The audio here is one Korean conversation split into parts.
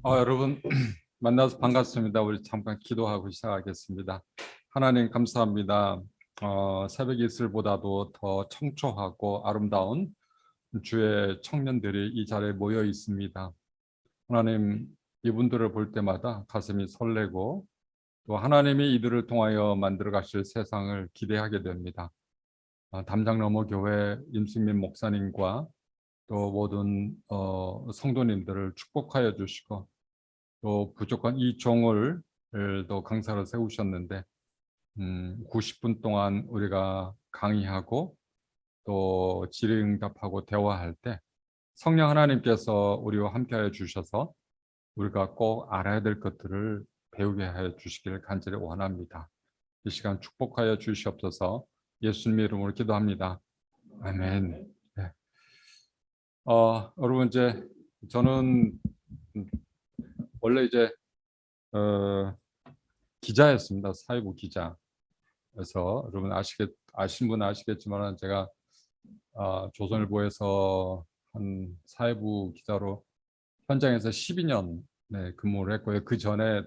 여러분 만나서 반갑습니다. 우리 잠깐 기도하고 시작하겠습니다. 하나님 감사합니다. 새벽 이슬보다도 더 청초하고 아름다운 주의 청년들이 이 자리에 모여 있습니다. 하나님, 이분들을 볼 때마다 가슴이 설레고 또 하나님이 이들을 통하여 만들어 가실 세상을 기대하게 됩니다. 담장너머 교회 임승민 목사님과 또 모든 성도님들을 축복하여 주시고, 또 부족한 이 종을 또 강사로 세우셨는데 90분 동안 우리가 강의하고 또 질의응답하고 대화할 때 성령 하나님께서 우리와 함께하여 주셔서 우리가 꼭 알아야 될 것들을 배우게 하여 주시기를 간절히 원합니다. 이 시간 축복하여 주시옵소서. 예수님 이름으로 기도합니다. 아멘. 네. 여러분, 이제 저는 원래 이제 기자였습니다. 사회부 기자. 그래서 여러분 아신 분은 아시겠지만 제가 조선일보에서 한 사회부 기자로 현장에서 12년 근무를 했고요. 그 전에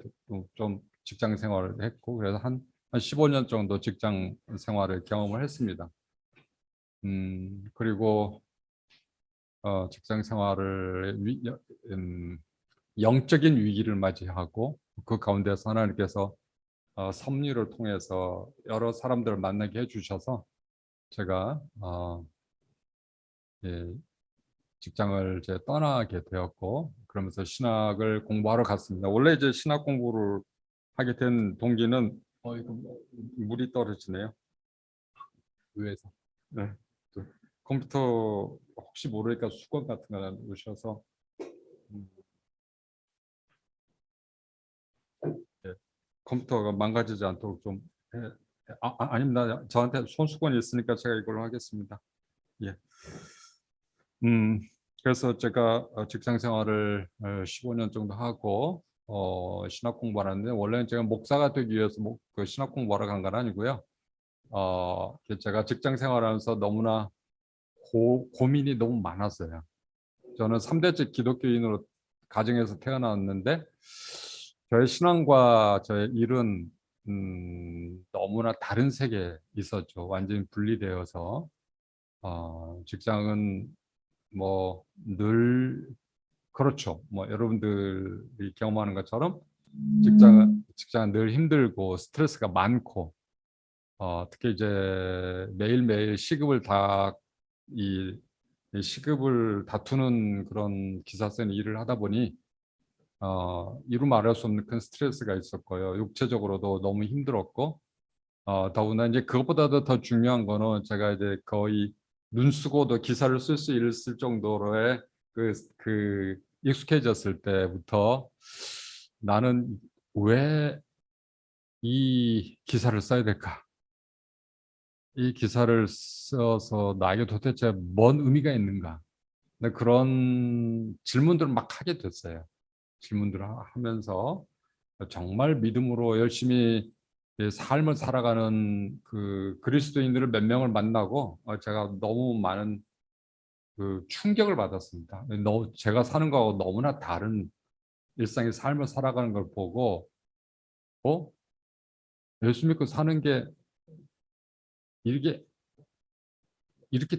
좀 직장 생활을 했고, 그래서 한 15년 정도 직장 생활을 경험을 했습니다. 그리고 직장 생활을 영적인 위기를 맞이하고 그 가운데서 하나님께서 섭리를 통해서 여러 사람들을 만나게 해주셔서 제가 직장을 이제 떠나게 되었고, 그러면서 신학을 공부하러 갔습니다. 원래 이제 신학 공부를 하게 된 동기는 이거 물이 떨어지네요. 위에서. 네. 컴퓨터 혹시 모르니까 수건 같은 거 놓으셔서 컴퓨터가 망가지지 않도록 좀 아닙니다. 저한테 손수건이 있으니까 제가 이걸로 하겠습니다. 예. 그래서 제가 직장 생활을 15년 정도 하고 신학 공부를 하는데, 원래는 제가 목사가 되기 위해서 그 신학 공부하러 간 건 아니고요. 제가 직장 생활하면서 너무나 고민이 너무 많았어요. 저는 3대째 기독교인으로 가정에서 태어났는데 저의 신앙과 저의 일은 너무나 다른 세계에 있었죠. 완전히 분리되어서 직장은 뭐 늘 그렇죠. 뭐 여러분들이 경험하는 것처럼 직장은 늘 힘들고 스트레스가 많고, 특히 이제 매일매일 이 시급을 다투는 그런 기사 쓰는 일을 하다 보니 이루 말할 수 없는 큰 스트레스가 있었고요. 육체적으로도 너무 힘들었고, 더구나 이제 그것보다도 더 중요한 거는 제가 이제 거의 눈 쓰고도 기사를 쓸 수 있을 정도로의 그 익숙해졌을 때부터 나는 왜 이 기사를 써야 될까? 이 기사를 써서 나에게 도대체 뭔 의미가 있는가? 그런 질문들을 막 하게 됐어요. 질문들을 하면서 정말 믿음으로 열심히 삶을 살아가는 그 그리스도인들을 몇 명을 만나고 제가 너무 많은 그 충격을 받았습니다. 제가 사는 거하고 너무나 다른 일상의 삶을 살아가는 걸 보고 예수 믿고 사는 게 이렇게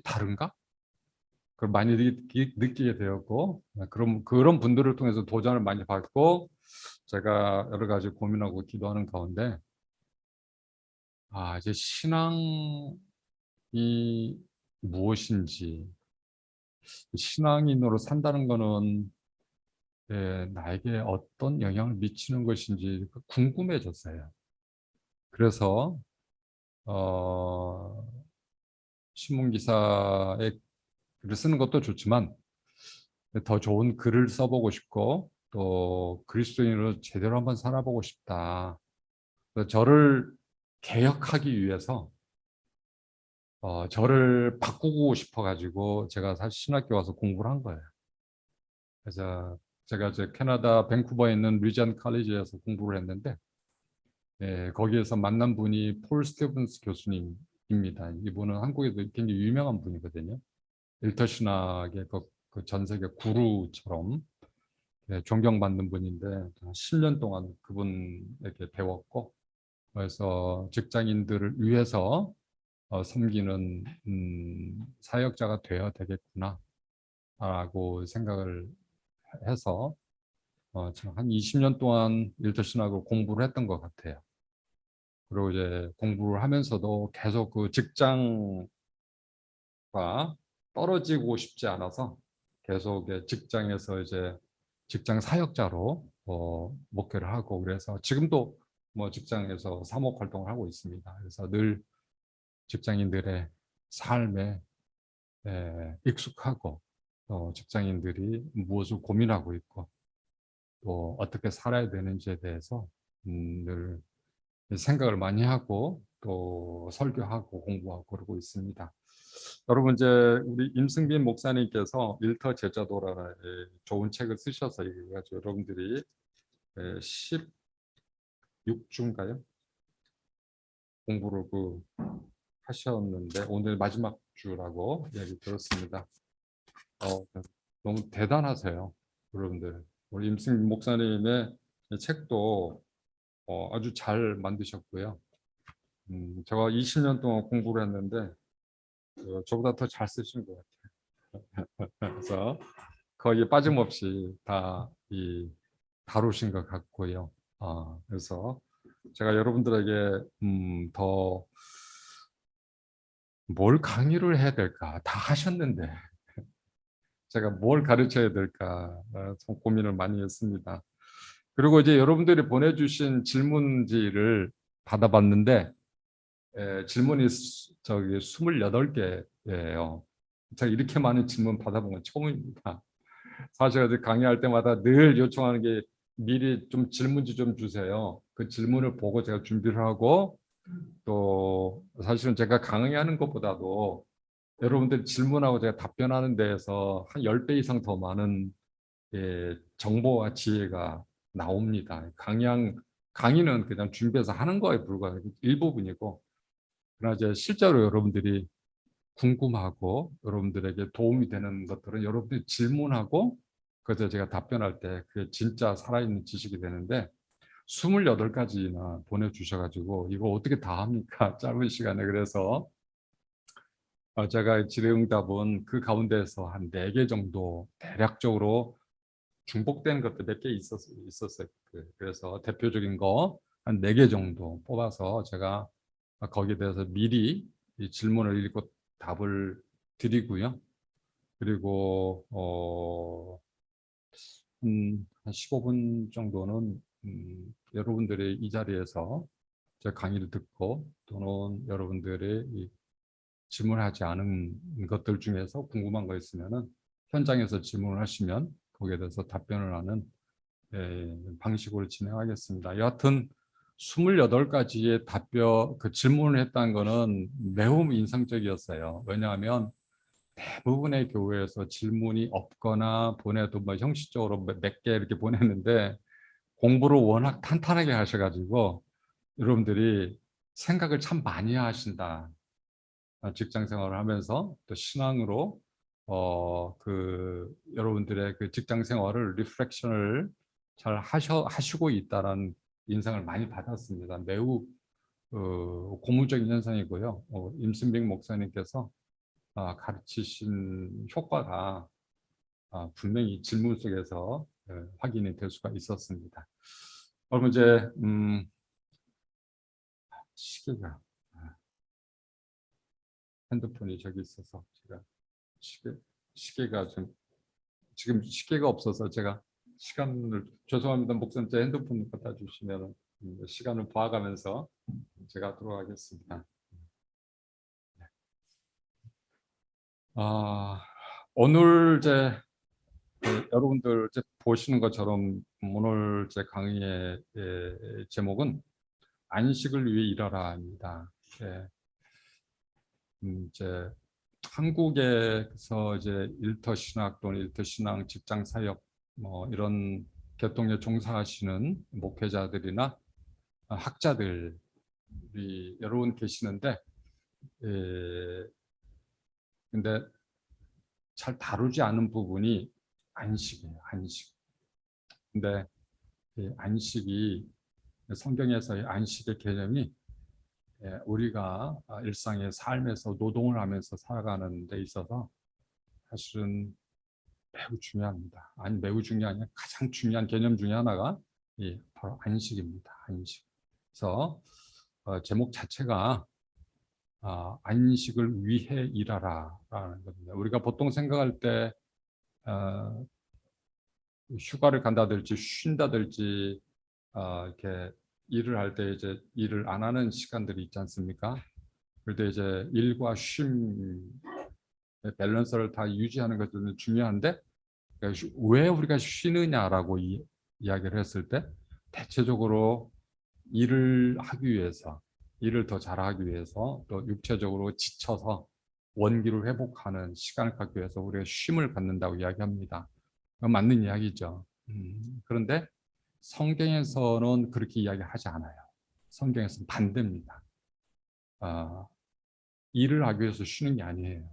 다른가? 그걸 많이 느끼게 되었고, 그런 분들을 통해서 도전을 많이 받고 제가 여러 가지 고민하고 기도하는 가운데 이제 신앙이 무엇인지, 신앙인으로 산다는 거는 나에게 어떤 영향을 미치는 것인지 궁금해졌어요. 그래서 신문 기사에 글을 쓰는 것도 좋지만 더 좋은 글을 써보고 싶고, 또 그리스도인으로 제대로 한번 살아보고 싶다. 저를 개혁하기 위해서 저를 바꾸고 싶어가지고 제가 사실 신학교 와서 공부를 한 거예요. 그래서 제가 이제 캐나다 밴쿠버에 있는 리전 칼리지에서 공부를 했는데, 거기에서 만난 분이 폴 스티븐스 교수님입니다. 이분은 한국에도 굉장히 유명한 분이거든요. 일터 신학의 그 전 세계 구루처럼 존경받는 분인데 10년 동안 그분에게 배웠고, 그래서 직장인들을 위해서 섬기는 사역자가 되어야 되겠구나라고 생각을 해서 지금 한 20년 동안 일터신학을 공부를 했던 것 같아요. 그리고 이제 공부를 하면서도 계속 그 직장과 떨어지고 싶지 않아서 계속 직장에서 이제 직장 사역자로 목회를 하고, 그래서 지금도 뭐 직장에서 사목 활동을 하고 있습니다. 그래서 늘 직장인들의 삶에 익숙하고, 직장인들이 무엇을 고민하고 있고 또 어떻게 살아야 되는지에 대해서 늘 생각을 많이 하고 또 설교하고 공부하고 그러고 있습니다. 여러분, 이제 우리 임승빈 목사님께서 일터 제자도라는 좋은 책을 쓰셔서 이거 가지고 여러분들이 16주인가요? 공부를 하셨는데 오늘 마지막 주라고 얘기 들었습니다. 너무 대단하세요, 여러분들. 우리 임승빈 목사님의 책도 아주 잘 만드셨고요. 제가 20년 동안 공부를 했는데 저보다 더 잘 쓰신 것 같아요. 그래서 거의 빠짐없이 다 다루신 것 같고요. 그래서 제가 여러분들에게 더 뭘 강의를 해야 될까? 다 하셨는데 제가 뭘 가르쳐야 될까? 참 고민을 많이 했습니다. 그리고 이제 여러분들이 보내주신 질문지를 받아봤는데 질문이 저기 28개예요. 제가 이렇게 많은 질문 받아본 건 처음입니다. 사실 어제 강의할 때마다 늘 요청하는 게 미리 좀 질문지 좀 주세요. 그 질문을 보고 제가 준비를 하고, 또 사실은 제가 강의하는 것보다도 여러분들 질문하고 제가 답변하는 데에서 한 10배 이상 더 많은 정보와 지혜가 나옵니다. 강의는 그냥 준비해서 하는 거에 불과한 일부분이고, 그러나 이제 실제로 여러분들이 궁금하고 여러분들에게 도움이 되는 것들은 여러분들이 질문하고 그래서 제가 답변할 때 그게 진짜 살아있는 지식이 되는데, 28가지나 보내주셔가지고 이거 어떻게 다 합니까? 짧은 시간에. 그래서 제가 질의응답은 그 가운데서 한 4개 정도 대략적으로 중복된 것도 몇 개 있었어요. 그래서 대표적인 거 한 4개 정도 뽑아서 제가 거기에 대해서 미리 이 질문을 읽고 답을 드리고요. 그리고 한 15분 정도는 여러분들이 이 자리에서 제 강의를 듣고 또는 여러분들의 이 질문하지 않은 것들 중에서 궁금한 거 있으면은 현장에서 질문을 하시면 거기에 대해서 답변을 하는 방식으로 진행하겠습니다. 여하튼 28가지의 질문을 했다는 거는 매우 인상적이었어요. 왜냐하면 대부분의 교회에서 질문이 없거나 보내도 뭐 형식적으로 몇 개 이렇게 보냈는데 공부를 워낙 탄탄하게 하셔가지고 여러분들이 생각을 참 많이 하신다. 직장 생활을 하면서 또 신앙으로 여러분들의 그 직장 생활을 리프렉션을 잘 하시고 있다는 인상을 많이 받았습니다. 매우 고무적인 현상이고요. 임순빅 목사님께서 가르치신 효과가 분명히 질문 속에서 확인이 될 수가 있었습니다. 여러분, 이제 시계가 핸드폰이 저기 있어서 제가 시계가 지금 시계가 없어서 제가 시간을, 죄송합니다. 목사님, 제 핸드폰 갖다 주시면 시간을 봐가면서 제가 하도록 하겠습니다. 오늘 여러분들 보시는 것처럼 오늘 제 강의의 제목은 안식을 위해 일하라입니다. 이제 한국에서 이제 일터 신학 또는 일터 신앙, 직장 사역 뭐 이런 계통에 종사하시는 목회자들이나 학자들이 여러분 계시는데, 근데 잘 다루지 않은 부분이 안식이에요. 안식. 근데 이 안식이 성경에서의 안식의 개념이 우리가 일상의 삶에서 노동을 하면서 살아가는 데 있어서 사실은 매우 중요합니다. 아니 매우 중요한 아니라 가장 중요한 개념 중에 하나가 바로 안식입니다. 안식. 그래서 제목 자체가 안식을 위해 일하라라는 겁니다. 우리가 보통 생각할 때 휴가를 간다든지 쉰다든지 이렇게 일을 할 때 이제 일을 안 하는 시간들이 있지 않습니까? 그런데 이제 일과 쉼의 밸런스를 다 유지하는 것들은 중요한데 왜 우리가 쉬느냐라고 이야기를 했을 때 대체적으로 일을 하기 위해서 일을 더 잘하기 위해서 또 육체적으로 지쳐서 원기를 회복하는 시간을 갖기 위해서 우리가 쉼을 갖는다고 이야기합니다. 맞는 이야기죠. 그런데 성경에서는 그렇게 이야기하지 않아요. 성경에서는 반대입니다. 일을 하기 위해서 쉬는 게 아니에요.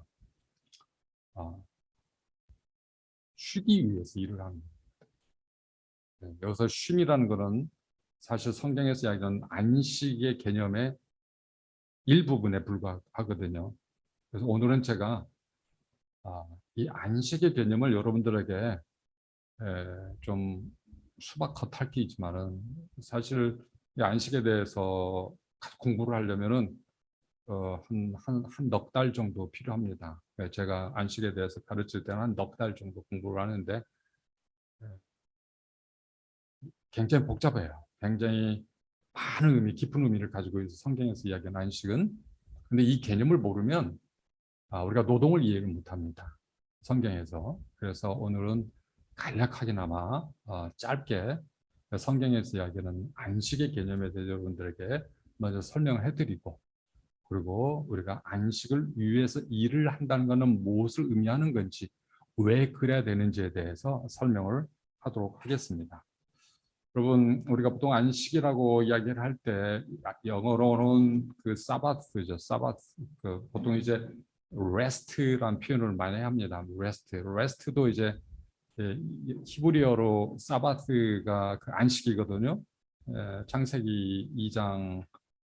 쉬기 위해서 일을 하는 거예요. 여기서 쉼이라는 것은 사실 성경에서 이야기하는 안식의 개념의 일부분에 불과하거든요. 그래서 오늘은 제가 이 안식의 개념을 여러분들에게 좀 수박겉 핥기지만은 사실 이 안식에 대해서 공부를 하려면은 한 넉 달 정도 필요합니다. 제가 안식에 대해서 가르칠 때는 한 넉 달 정도 공부를 하는데 굉장히 복잡해요. 굉장히 많은 의미, 깊은 의미를 가지고 있어 성경에서 이야기하는 안식은. 근데 이 개념을 모르면 우리가 노동을 이해를 못합니다. 성경에서. 그래서 오늘은 간략하게나마 짧게 성경에서 이야기하는 안식의 개념에 대해서 여러분들에게 먼저 설명을 해드리고 그리고 우리가 안식을 위해서 일을 한다는 것은 무엇을 의미하는 건지 왜 그래야 되는지에 대해서 설명을 하도록 하겠습니다. 여러분 우리가 보통 안식이라고 이야기를 할 때 영어로는 그 사바스죠. 사바스. 보통 이제 rest라는 표현을 많이 합니다. rest도 이제 히브리어로 사바스가 그 안식이거든요. 창세기 2장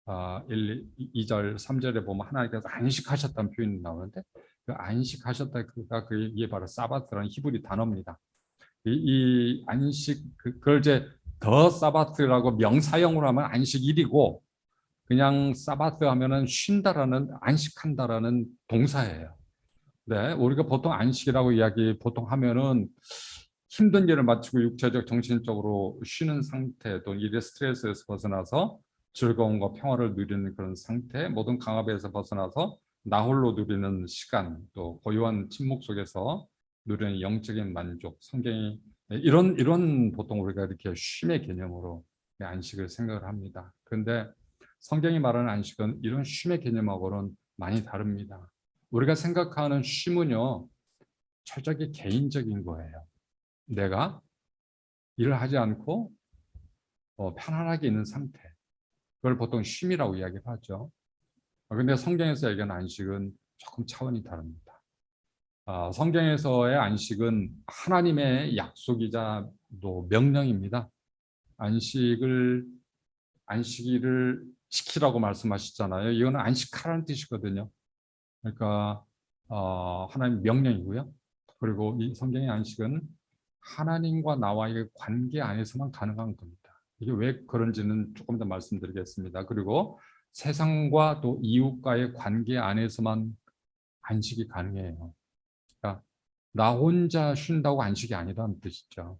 2절 3절에 보면 하나님께서 안식하셨다는 표현이 나오는데 그 안식하셨다가 이게 바로 사바스라는 히브리 단어입니다. 이 안식 그걸 이제 더 사바스라고 명사형으로 하면 안식일이고 그냥 사바스 하면은 쉰다라는 안식한다라는 동사예요. 네, 우리가 보통 안식이라고 이야기 보통 하면은 힘든 일을 마치고 육체적, 정신적으로 쉬는 상태, 또 일의 스트레스에서 벗어나서 즐거움과 평화를 누리는 그런 상태, 모든 강압에서 벗어나서 나 홀로 누리는 시간, 또 고요한 침묵 속에서 누리는 영적인 만족, 성경이 이런 보통 우리가 이렇게 쉼의 개념으로 안식을 생각을 합니다. 그런데 성경이 말하는 안식은 이런 쉼의 개념하고는 많이 다릅니다. 우리가 생각하는 쉼은요, 철저하게 개인적인 거예요. 내가 일을 하지 않고 편안하게 있는 상태. 그걸 보통 쉼이라고 이야기를 하죠. 그런데 성경에서 얘기하는 안식은 조금 차원이 다릅니다. 성경에서의 안식은 하나님의 약속이자 또 명령입니다. 안식일을 지키라고 말씀하시잖아요. 이거는 안식하라는 뜻이거든요. 그러니까 하나님 명령이고요. 그리고 이 성경의 안식은 하나님과 나와의 관계 안에서만 가능한 겁니다. 이게 왜 그런지는 조금 더 말씀드리겠습니다. 그리고 세상과 또 이웃과의 관계 안에서만 안식이 가능해요. 그러니까 나 혼자 쉰다고 안식이 아니라는 뜻이죠.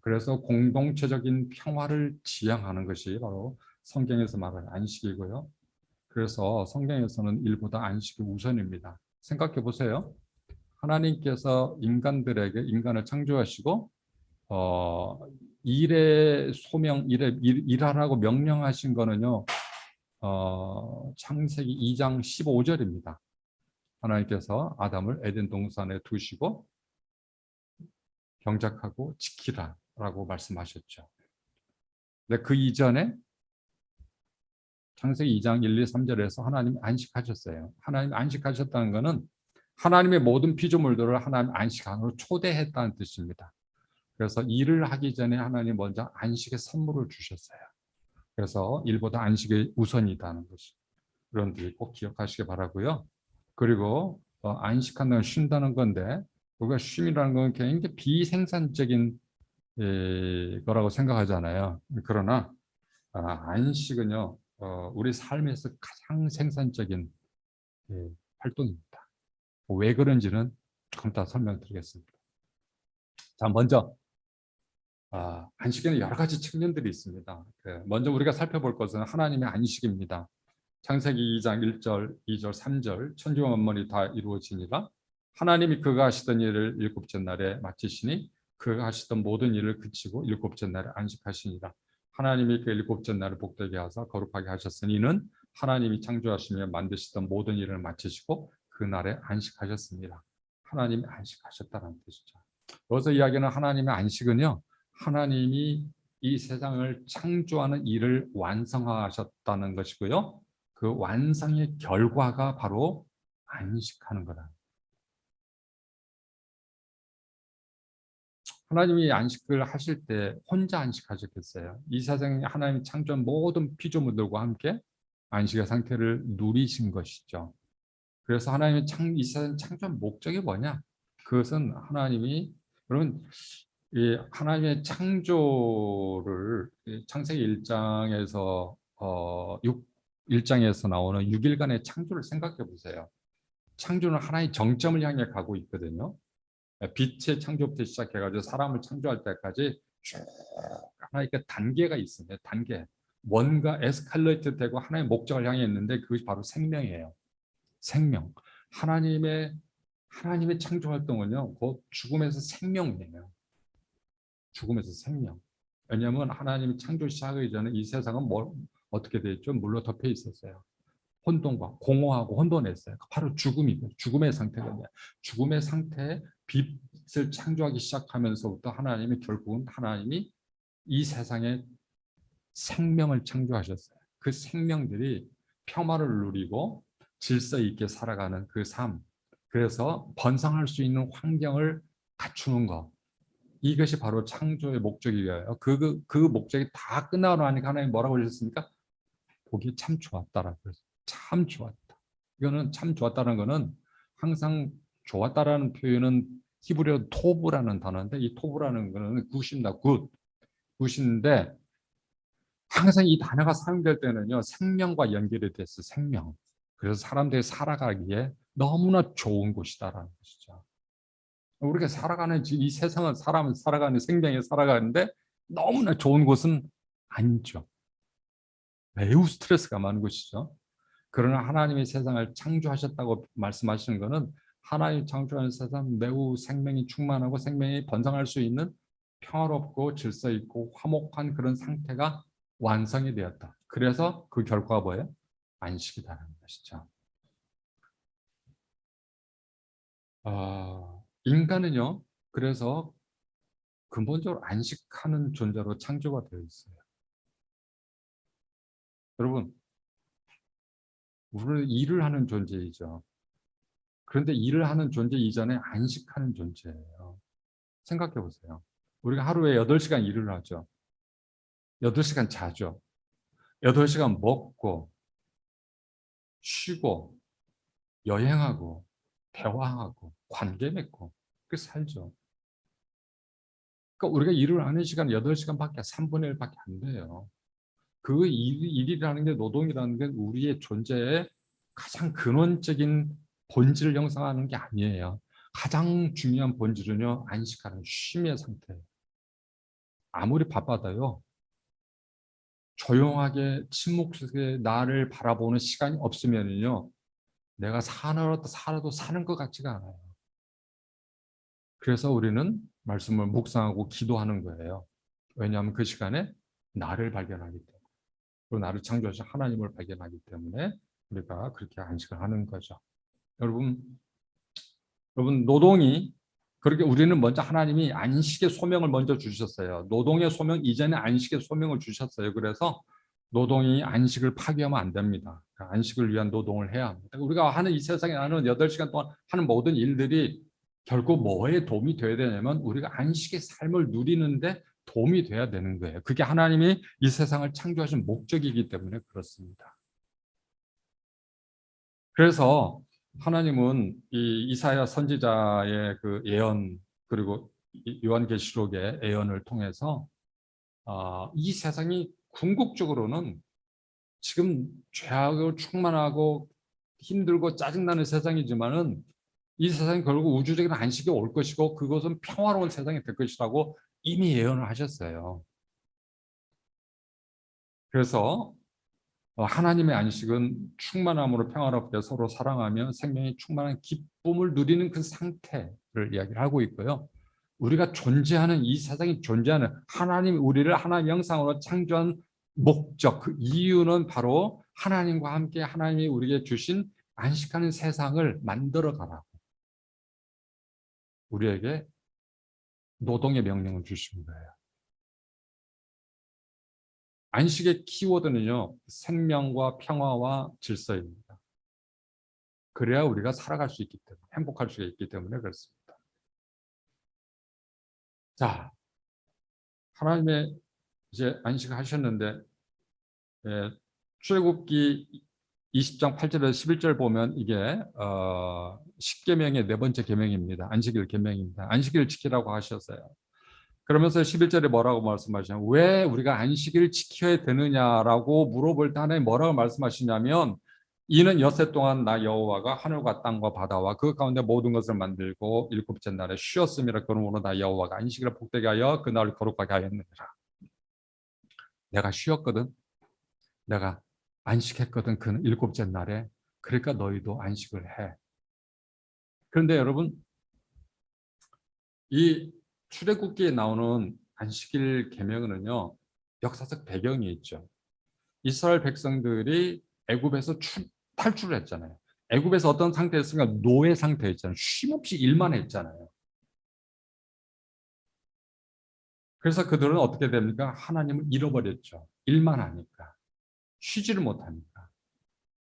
그래서 공동체적인 평화를 지향하는 것이 바로 성경에서 말하는 안식이고요. 그래서 성경에서는 일보다 안식이 우선입니다. 생각해 보세요. 하나님께서 인간을 창조하시고 일의 소명, 일하라고 명령하신 거는요. 창세기 2장 15절입니다. 하나님께서 아담을 에덴 동산에 두시고 경작하고 지키라라고 말씀하셨죠. 근데 그 이전에 창세기 2장 1, 2, 3절에서 하나님 안식하셨어요. 하나님 안식하셨다는 것은 하나님의 모든 피조물들을 하나님 안식 안으로 초대했다는 뜻입니다. 그래서 일을 하기 전에 하나님 먼저 안식의 선물을 주셨어요. 그래서 일보다 안식이 우선이다는 것이 여러분들이 꼭 기억하시기 바라고요. 그리고 안식한다는 쉰다는 건데 우리가 쉼이라는 건 굉장히 비생산적인 거라고 생각하잖아요. 그러나 안식은요 우리 삶에서 가장 생산적인 활동입니다. 왜 그런지는 조금 이따 설명드리겠습니다. 자, 먼저 안식에는 여러 가지 측면들이 있습니다. 먼저 우리가 살펴볼 것은 하나님의 안식입니다. 창세기 2장 1절, 2절, 3절 천지와 만물이 다 이루어지니라 하나님이 그가 하시던 일을 일곱째 날에 마치시니 그가 하시던 모든 일을 그치고 일곱째 날에 안식하시니라. 하나님이 그 일곱째 날을 복되게 하사 거룩하게 하셨으니 이는 하나님이 창조하시며 만드시던 모든 일을 마치시고 그 날에 안식하셨습니다. 하나님이 안식하셨다는 뜻이죠. 여기서 이야기하는 하나님의 안식은요, 하나님이 이 세상을 창조하는 일을 완성하셨다는 것이고요. 그 완성의 결과가 바로 안식하는 거다. 하나님이 안식을 하실 때 혼자 안식하셨겠어요? 이 세상에 하나님이 창조한 모든 피조물들과 함께 안식의 상태를 누리신 것이죠. 그래서 하나님의 이 세상 창조한 목적이 뭐냐? 그것은 하나님이 그러면 이 하나님의 창조를 창세기 1장에서 1장에서 나오는 6일간의 창조를 생각해 보세요. 창조는 하나의 정점을 향해 가고 있거든요. 빛의 창조부터 시작해가지고 사람을 창조할 때까지 쭉 하나의 단계가 있습니다. 단계. 뭔가 에스컬레이트 되고 하나의 목적을 향해 있는데 그것이 바로 생명이에요. 생명. 하나님의 창조 활동은요, 곧 죽음에서 생명이에요. 죽음에서 생명. 왜냐하면 하나님이 창조 시작하기 전에 이 세상은 어떻게 되어 있죠? 물로 덮여 있었어요. 혼돈과 공허하고 혼돈했어요. 바로 죽음이고 죽음의 상태거든요. 죽음의 상태에 빛을 창조하기 시작하면서부터 하나님이 결국은 하나님이 이 세상에 생명을 창조하셨어요. 그 생명들이 평화를 누리고 질서 있게 살아가는 그 삶. 그래서 번성할 수 있는 환경을 갖추는 것. 이것이 바로 창조의 목적이에요. 그 목적이 다 끝나고 나니까 하나님 뭐라고 하셨습니까? 보기 참 좋았다라고 했어요. 참 좋았다. 이거는 참 좋았다는 거는 항상 좋았다라는 표현은 히브리어 토브라는 단어인데 이 토브라는 거는 굿입니다. 굿인데 항상 이 단어가 사용될 때는요 생명과 연결이 됐어. 생명. 그래서 사람들이 살아가기에 너무나 좋은 곳이다라는 것이죠. 우리가 살아가는 이 세상은 사람은 살아가는 생명이 살아가는데 너무나 좋은 곳은 아니죠. 매우 스트레스가 많은 곳이죠. 그러나 하나님이 세상을 창조하셨다고 말씀하시는 것은 하나님 창조하는 세상 매우 생명이 충만하고 생명이 번성할 수 있는 평화롭고 질서 있고 화목한 그런 상태가 완성이 되었다. 그래서 그 결과가 뭐예요? 안식이다라는 것이죠. 인간은요, 그래서 근본적으로 안식하는 존재로 창조가 되어 있어요. 여러분, 우리는 일을 하는 존재이죠. 그런데 일을 하는 존재 이전에 안식하는 존재예요. 생각해 보세요. 우리가 하루에 8시간 일을 하죠. 8시간 자죠. 8시간 먹고, 쉬고, 여행하고, 대화하고, 관계 맺고, 그 살죠. 그러니까 우리가 일을 하는 시간 8시간밖에, 3분의 1밖에 안 돼요. 그 일이라는 게, 노동이라는 게 우리의 존재의 가장 근원적인 본질을 형성하는 게 아니에요. 가장 중요한 본질은요, 안식하는 쉼의 상태예요. 아무리 바빠도요, 조용하게 침묵 속에 나를 바라보는 시간이 없으면요, 내가 살아도 사는 것 같지가 않아요. 그래서 우리는 말씀을 묵상하고 기도하는 거예요. 왜냐하면 그 시간에 나를 발견하기 때문에, 그리고 나를 창조하신 하나님을 발견하기 때문에 우리가 그렇게 안식을 하는 거죠. 여러분 노동이 그렇게 우리는 먼저 하나님이 안식의 소명을 먼저 주셨어요. 노동의 소명 이전에 안식의 소명을 주셨어요. 그래서 노동이 안식을 파괴하면 안 됩니다. 안식을 위한 노동을 해야 합니다. 우리가 하는 이 세상에 하는 8시간 동안 하는 모든 일들이 결국 뭐에 도움이 돼야 되냐면 우리가 안식의 삶을 누리는데 도움이 돼야 되는 거예요. 그게 하나님이 이 세상을 창조하신 목적이기 때문에 그렇습니다. 그래서 하나님은 이 이사야 선지자의 그 예언 그리고 요한계시록의 예언을 통해서 이 세상이 궁극적으로는 지금 죄악으로 충만하고 힘들고 짜증나는 세상이지만은 이 세상이 결국 우주적인 안식이 올 것이고 그것은 평화로운 세상이 될 것이라고 이미 예언을 하셨어요. 그래서 하나님의 안식은 충만함으로 평화롭게 서로 사랑하며 생명이 충만한 기쁨을 누리는 그 상태를 이야기를 하고 있고요. 우리가 존재하는 이 세상이 존재하는 하나님 우리를 하나님 형상으로 창조한 목적 그 이유는 바로 하나님과 함께 하나님이 우리에게 주신 안식하는 세상을 만들어 가라. 우리에게 노동의 명령을 주신 거예요. 안식의 키워드는요. 생명과 평화와 질서입니다. 그래야 우리가 살아갈 수 있기 때문에 행복할 수 있기 때문에 그렇습니다. 자, 하나님의 이제 안식하셨는데 출애굽기 20장 8절에서 11절 보면 이게 10계명의 네 번째 계명입니다. 안식일 계명입니다. 안식일을 지키라고 하셨어요. 그러면서 11절에 뭐라고 말씀하시냐면 왜 우리가 안식일을 지켜야 되느냐라고 물어볼 때 하나님 뭐라고 말씀하시냐면 이는 엿새 동안 나 여호와가 하늘과 땅과 바다와 그 가운데 모든 것을 만들고 일곱째 날에 쉬었음이라. 그러므로 나 여호와가 안식일을 복되게 하여 그날을 거룩하게 하였느니라. 내가 쉬었거든. 내가 안식했거든. 그 일곱째 날에. 그러니까 너희도 안식을 해. 그런데 여러분 이 출애굽기에 나오는 안식일 계명은요 역사적 배경이 있죠. 이스라엘 백성들이 애굽에서 탈출을 했잖아요. 애굽에서 어떤 상태였으니까 노예 상태였잖아요. 쉼없이 일만 했잖아요. 그래서 그들은 어떻게 됩니까? 하나님을 잃어버렸죠. 일만 하니까. 쉬지를 못하니까.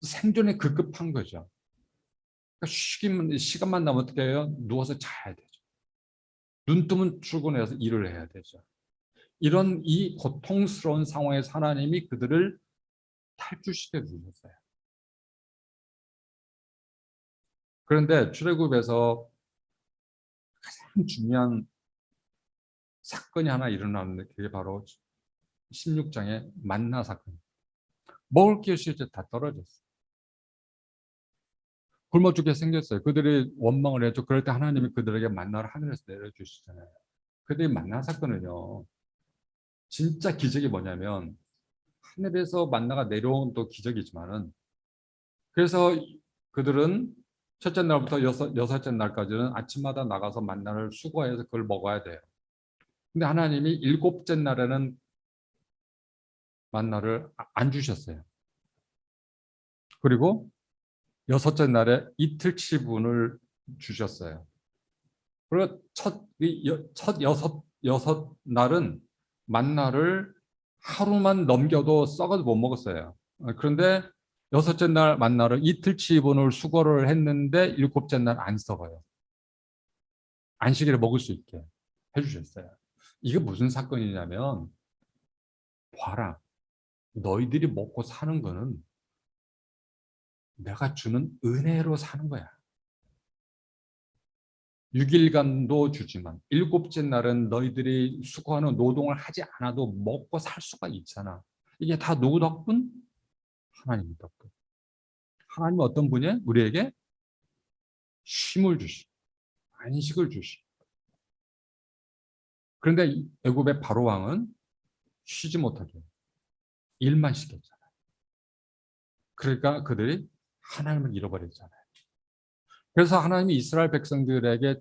생존에 급급한 거죠. 그러니까 시간만 나면 어떻게 해요? 누워서 자야 되죠. 눈 뜨면 출근해서 일을 해야 되죠. 이런 이 고통스러운 상황에서 하나님이 그들을 탈출시켜 주셨어요. 그런데 출애굽에서 가장 중요한 사건이 하나 일어나는데 그게 바로 16장의 만나 사건. 먹을 게 실제 다 떨어졌어요. 굶어 죽게 생겼어요. 그들이 원망을 했죠. 그럴 때 하나님이 그들에게 만나를 하늘에서 내려주시잖아요. 그들이 만나 사건은요. 진짜 기적이 뭐냐면 하늘에서 만나가 내려온 또 기적이지만은 그래서 그들은 첫째 날부터 여섯째 날까지는 아침마다 나가서 만나를 수거해서 그걸 먹어야 돼요. 근데 하나님이 일곱째 날에는 만나를 안 주셨어요. 그리고 여섯째 날에 이틀치분을 주셨어요. 그리고 첫 여섯 날은 만나를 하루만 넘겨도 썩어도 못 먹었어요. 그런데 여섯째 날 만나를 이틀치분을 수거를 했는데 일곱째 날 안 썩어요. 안식일에 먹을 수 있게 해주셨어요. 이게 무슨 사건이냐면 봐라. 너희들이 먹고 사는 거는 내가 주는 은혜로 사는 거야. 6일간도 주지만 일곱째 날은 너희들이 수고하는 노동을 하지 않아도 먹고 살 수가 있잖아. 이게 다 누구 덕분? 하나님 덕분. 하나님은 어떤 분이에요? 우리에게 쉼을 주시, 안식을 주시. 그런데 애굽의 바로 왕은 쉬지 못하게 일만 시켰잖아요. 그러니까 그들이 하나님을 잃어버렸잖아요. 그래서 하나님이 이스라엘 백성들에게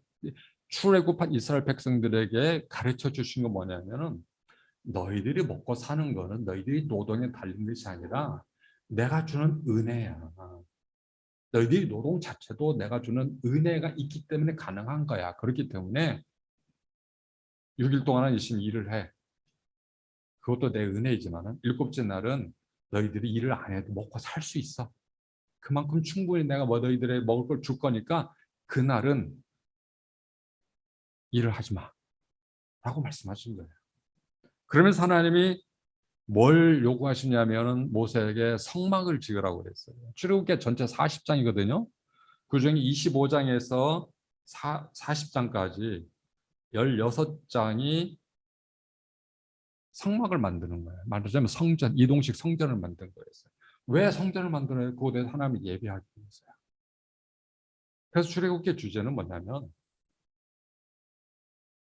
출애굽한 이스라엘 백성들에게 가르쳐 주신 건 뭐냐면은 너희들이 먹고 사는 거는 너희들이 노동에 달린 것이 아니라 내가 주는 은혜야. 너희들이 노동 자체도 내가 주는 은혜가 있기 때문에 가능한 거야. 그렇기 때문에 6일 동안은 열심히 일을 해. 그것도 내 은혜이지만은 일곱째 날은 너희들이 일을 안 해도 먹고 살 수 있어. 그만큼 충분히 내가 뭐 너희들의 먹을 걸 줄 거니까 그날은 일을 하지 마 라고 말씀하신 거예요. 그러면서 하나님이 뭘 요구하시냐면은 모세에게 성막을 지으라고 그랬어요. 출애굽기 전체 40장이거든요. 그중에 25장에서 40장까지 16장이 성막을 만드는 거예요. 말하자면 성전, 이동식 성전을 만든 거였어요. 왜 성전을 만들어요? 그곳에 하나님을 예배하기 위해서요. 그래서 출애굽기 주제는 뭐냐면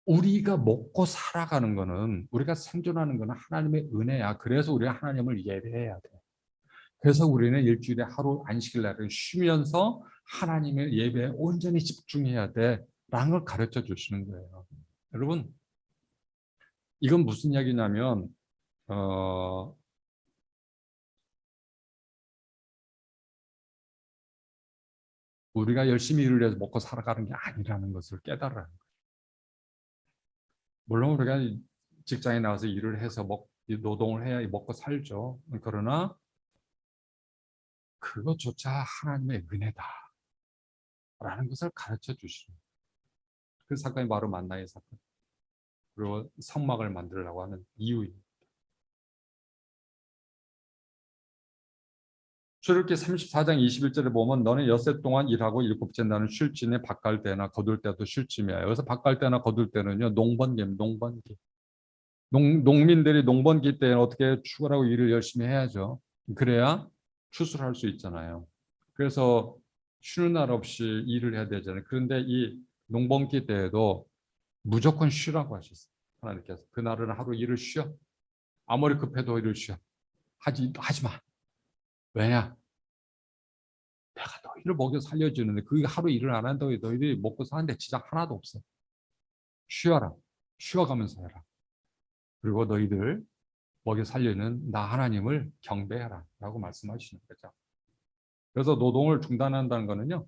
우리가 먹고 살아가는 거는, 우리가 생존하는 거는 하나님의 은혜야. 그래서 우리가 하나님을 예배해야 돼. 그래서 우리는 일주일에 하루 안식일 날은 쉬면서 하나님의 예배에 온전히 집중해야 돼 라는 걸 가르쳐 주시는 거예요. 여러분, 이건 무슨 이야기냐면 어, 우리가 열심히 일을 해서 먹고 살아가는 게 아니라는 것을 깨달아야 해요. 물론 우리가 직장에 나와서 일을 해서 노동을 해야 먹고 살죠. 그러나 그것조차 하나님의 은혜다라는 것을 가르쳐 주시는, 그 사건이 바로 만나의 사건, 그리고 성막을 만들려고 하는 이유입니다. 출애굽기 34장 21절에 보면 너는 엿새 동안 일하고 일곱째 날은 쉴지니 밭갈 때나 거둘 때도 쉴지며, 여기서 밭갈 때나 거둘 때는요 농번기입니다. 농번기. 농민들이 농번기 때는 어떻게 축을하고 일을 열심히 해야죠. 그래야 추수를 할 수 있잖아요. 그래서 쉬는 날 없이 일을 해야 되잖아요. 그런데 이 농번기 때에도 무조건 쉬라고 하셨어요. 하나님께서 그날은 하루 일을 쉬어. 아무리 급해도 일을 쉬어. 하지 마. 왜냐? 내가 너희를 먹여 살려주는데 그 하루 일을 안 한다고 너희들이 먹고 사는데 지장 하나도 없어. 쉬어라. 쉬어가면서 해라. 그리고 너희들 먹여 살리는 나 하나님을 경배해라 라고 말씀하시는 거죠. 그래서 노동을 중단한다는 것은요,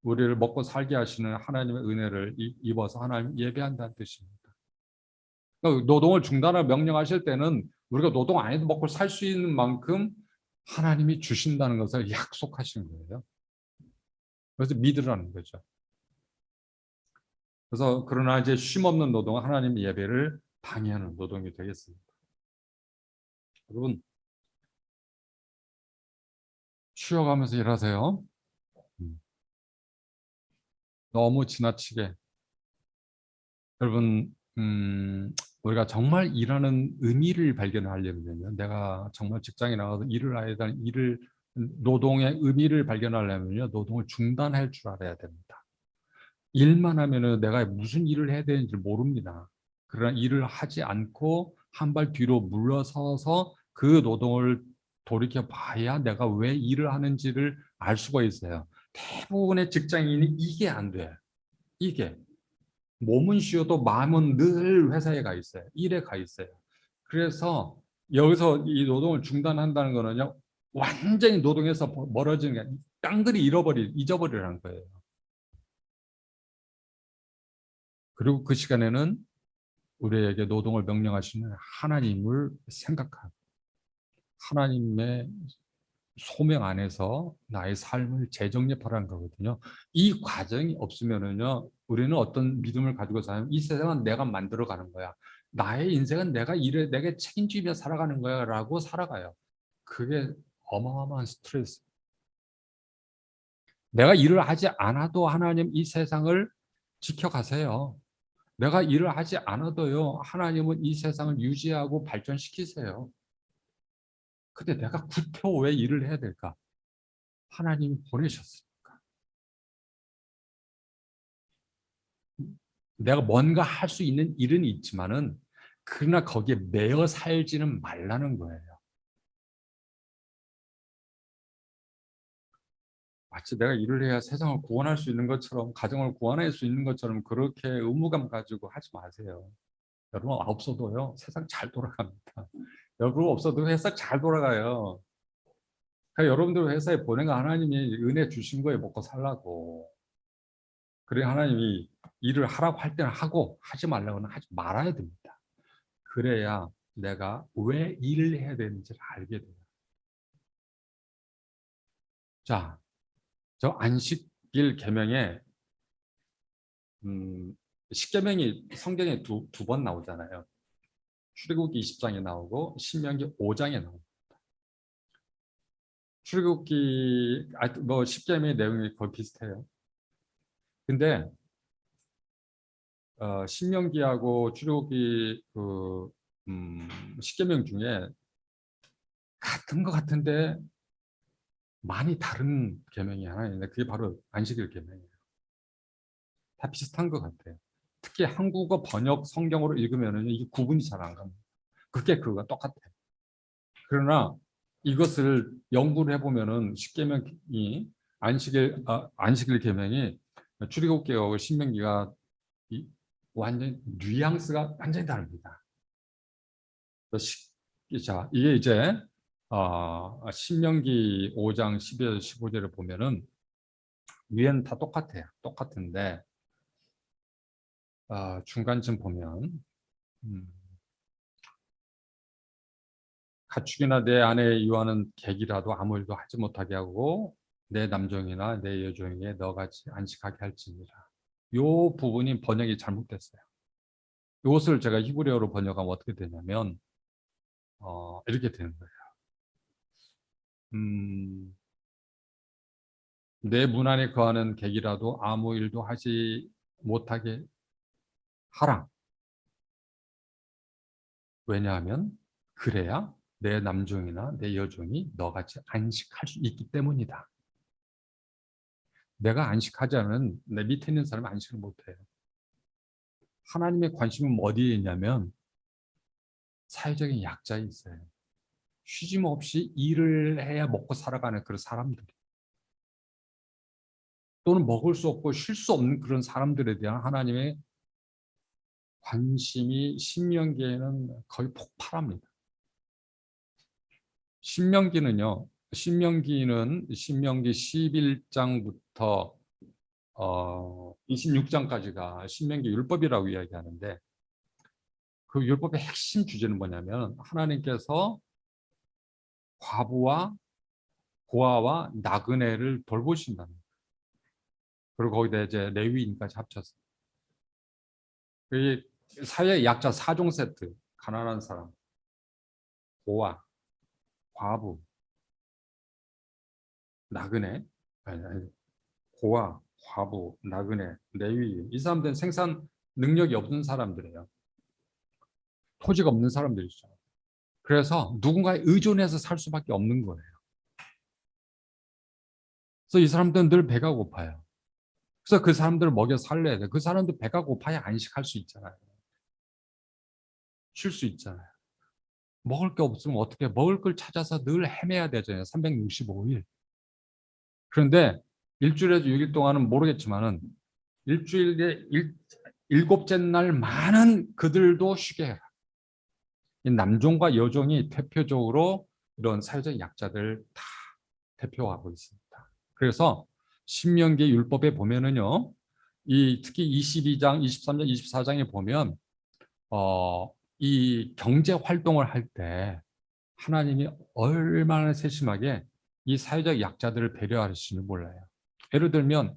우리를 먹고 살게 하시는 하나님의 은혜를 입어서 하나님 예배한다는 뜻입니다. 그러니까 노동을 중단을 명령하실 때는 우리가 노동 안 해도 먹고 살 수 있는 만큼 하나님이 주신다는 것을 약속하시는 거예요. 그래서 믿으라는 거죠. 그래서 그러나 이제 쉼없는 노동은 하나님의 예배를 방해하는 노동이 되겠습니다. 여러분, 쉬어가면서 일하세요. 음, 너무 지나치게. 여러분, 우리가 정말 일하는 의미를 발견하려면요, 내가 정말 직장에 나가서 일을 해야 되는 노동의 의미를 발견하려면요, 노동을 중단할 줄 알아야 됩니다. 일만 하면은 내가 무슨 일을 해야 되는지 모릅니다. 그러나 일을 하지 않고 한 발 뒤로 물러서서 그 노동을 돌이켜 봐야 내가 왜 일을 하는지를 알 수가 있어요. 대부분의 직장인이 이게 안 돼요. 이게. 몸은 쉬어도 마음은 늘 회사에 가 있어요. 일에 가 있어요. 그래서 여기서 이 노동을 중단한다는 거는요, 완전히 노동에서 멀어지는 게 아니라 깡그리 잊어버리라는 거예요. 그리고 그 시간에는 우리에게 노동을 명령하시는 하나님을 생각하고 하나님의 소명 안에서 나의 삶을 재정립하라는 거거든요. 이 과정이 없으면은요, 우리는 어떤 믿음을 가지고 살면 이 세상은 내가 만들어가는 거야. 나의 인생은 내가 책임지며 살아가는 거야라고 살아가요. 그게 어마어마한 스트레스. 내가 일을 하지 않아도 하나님 이 세상을 지켜가세요. 내가 일을 하지 않아도요, 하나님은 이 세상을 유지하고 발전시키세요. 근데 내가 구태여 왜 일을 해야 될까? 하나님이 보내셨으니까. 내가 뭔가 할 수 있는 일은 있지만은 그러나 거기에 매여 살지는 말라는 거예요. 마치 내가 일을 해야 세상을 구원할 수 있는 것처럼, 가정을 구원할 수 있는 것처럼 그렇게 의무감 가지고 하지 마세요. 여러분 없어도요, 세상 잘 돌아갑니다. 여러분 없어도 회사 잘 돌아가요. 그러니까 여러분들 회사에 보낸 거 하나님이 은혜 주신 거에 먹고 살라고. 그래 하나님이 일을 하라고 할 때는 하고 하지 말라고는 하지 말아야 됩니다. 그래야 내가 왜 일을 해야 되는지를 알게 돼요. 자, 저 안식일 계명에 십계명이 성경에 두 번 나오잖아요. 출애굽기 20장에 나오고 신명기 5장에 나옵니다. 출애굽기 뭐 십계명의 내용이 거의 비슷해요. 근데 신명기하고 출애굽기 십계명 중에 같은 것 같은데 많이 다른 계명이 하나 있는데 그게 바로 안식일 계명이에요. 다 비슷한 것 같아요. 특히 한국어 번역 성경으로 읽으면 이게 구분이 잘 안 갑니다. 그게 그거가 똑같아요. 그러나 이것을 연구를 해보면은 십계명이 안식일 계명이 출애굽기하고 신명기가 완전 뉘앙스가 완전히 다릅니다. 자, 이게 이제 신명기 5장 12절 15절을 보면은 위에는 다 똑같아요. 똑같은데 중간쯤 보면 가축이나 내 아내의 유아는 객이라도 아무 일도 하지 못하게 하고 내 남종이나 내 여종에게 너같이 안식하게 할지니라. 요 부분이 번역이 잘못됐어요. 이것을 제가 히브리어로 번역하면 어떻게 되냐면 이렇게 되는 거예요. 내 문 안에 거하는 객이라도 아무 일도 하지 못하게 하라. 왜냐하면 그래야 내 남종이나 내 여종이 너같이 안식할 수 있기 때문이다. 내가 안식하지 않으면 내 밑에 있는 사람은 안식을 못해요. 하나님의 관심은 어디에 있냐면 사회적인 약자에 있어요. 쉼없이 일을 해야 먹고 살아가는 그런 사람들, 또는 먹을 수 없고 쉴 수 없는 그런 사람들에 대한 하나님의 관심이 신명기에는 거의 폭발합니다. 신명기는 신명기 11장부터 26장까지가 신명기 율법이라고 이야기하는데, 그 율법의 핵심 주제는 뭐냐면 하나님께서 과부와 고아와 나그네를 돌보신다는 거예요. 그리고 거기다 이제 레위인까지 합쳐서 이 사회 약자 4종 세트, 가난한 사람, 고아, 과부, 나그네, 아니, 고아, 과부, 나그네, 레위인, 이 사람들은 생산 능력이 없는 사람들이에요. 토지가 없는 사람들이죠. 그래서 누군가에 의존해서 살 수밖에 없는 거예요. 그래서 이 사람들은 늘 배가 고파요. 그래서 그 사람들을 먹여 살려야 돼. 그 사람들 배가 고파야 안식할 수 있잖아요. 쉴 수 있잖아요. 먹을 게 없으면 어떻게 먹을 걸 찾아서 늘 헤매야 되잖아요. 365일. 그런데 일주일에서 6일 동안은 모르겠지만은 일주일에 일곱째 날만은 그들도 쉬게 해라. 이 남종과 여종이 대표적으로 이런 사회적 약자들 다 대표하고 있습니다. 그래서 신명기 율법에 보면은요, 특히 22장, 23장, 24장에 보면 이 경제 활동을 할 때 하나님이 얼마나 세심하게 이 사회적 약자들을 배려하시는지 몰라요. 예를 들면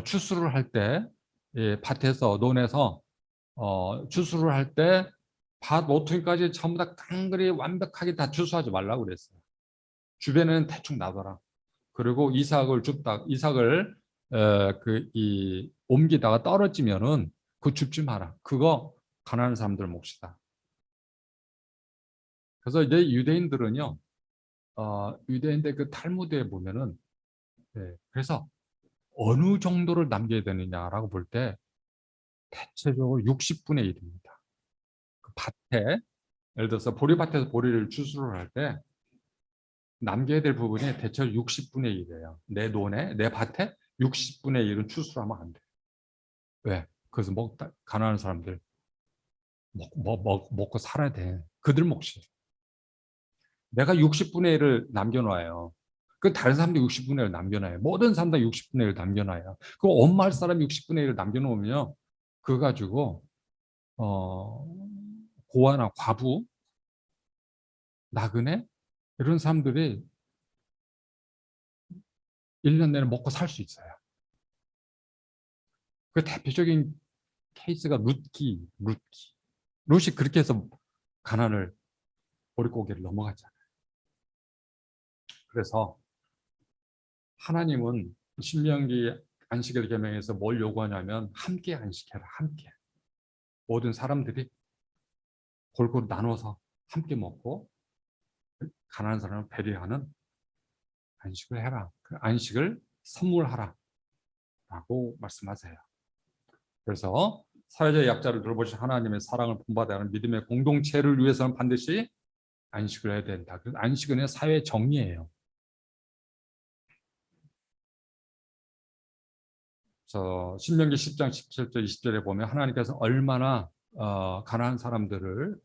추수를 할 때 밭에서 논에서 추수를 할 때 밭 모퉁이까지 전부 다 깡그리 완벽하게 다 추수하지 말라고 그랬어요. 주변에는 대충 놔둬라. 그리고 이삭을 옮기다가 떨어지면은 그거 줍지 마라. 그거 가난한 사람들 몫이다. 그래서 이제 유대인들은요, 유대인들 그 탈무드에 보면은, 그래서 어느 정도를 남겨야 되느냐라고 볼 때 대체적으로 60분의 1입니다. 그 밭에, 예를 들어서 보리밭에서 보리를 추수를 할 때 남겨야 될 부분이 대체로 60분의 1이에요. 내 논에, 내 밭에 60분의 1은 추수를 하면 안 돼. 왜? 그래서 가난한 사람들 먹고 살아야 돼. 그들 몫이에요. 내가 60분의 1을 남겨놔요. 그 다른 사람도 60분의 1을 남겨놔요. 모든 사람도 60분의 1을 남겨놔요. 그 온 마을 사람 60분의 1을 남겨놓으면요, 그거 가지고 고아나 과부, 나그네 이런 사람들이 1년 내내 먹고 살 수 있어요. 그 대표적인 케이스가 룻이 그렇게 해서 가난을 보릿고개를 넘어갔잖아요. 그래서 하나님은 신명기 안식일 계명에서 뭘 요구하냐면 함께 안식해라. 함께. 모든 사람들이 골고루 나눠서 함께 먹고 가난한 사람을 배려하는 안식을 해라. 그 안식을 선물하라 라고 말씀하세요. 그래서 사회적 약자를 돌보신 하나님의 사랑을 본받아야 하는 믿음의 공동체를 위해서는 반드시 안식을 해야 된다. 그래서 안식은 사회 정의예요. 그래서 신명기 10장 17절 20절에 보면 하나님께서 얼마나 가난한 사람들을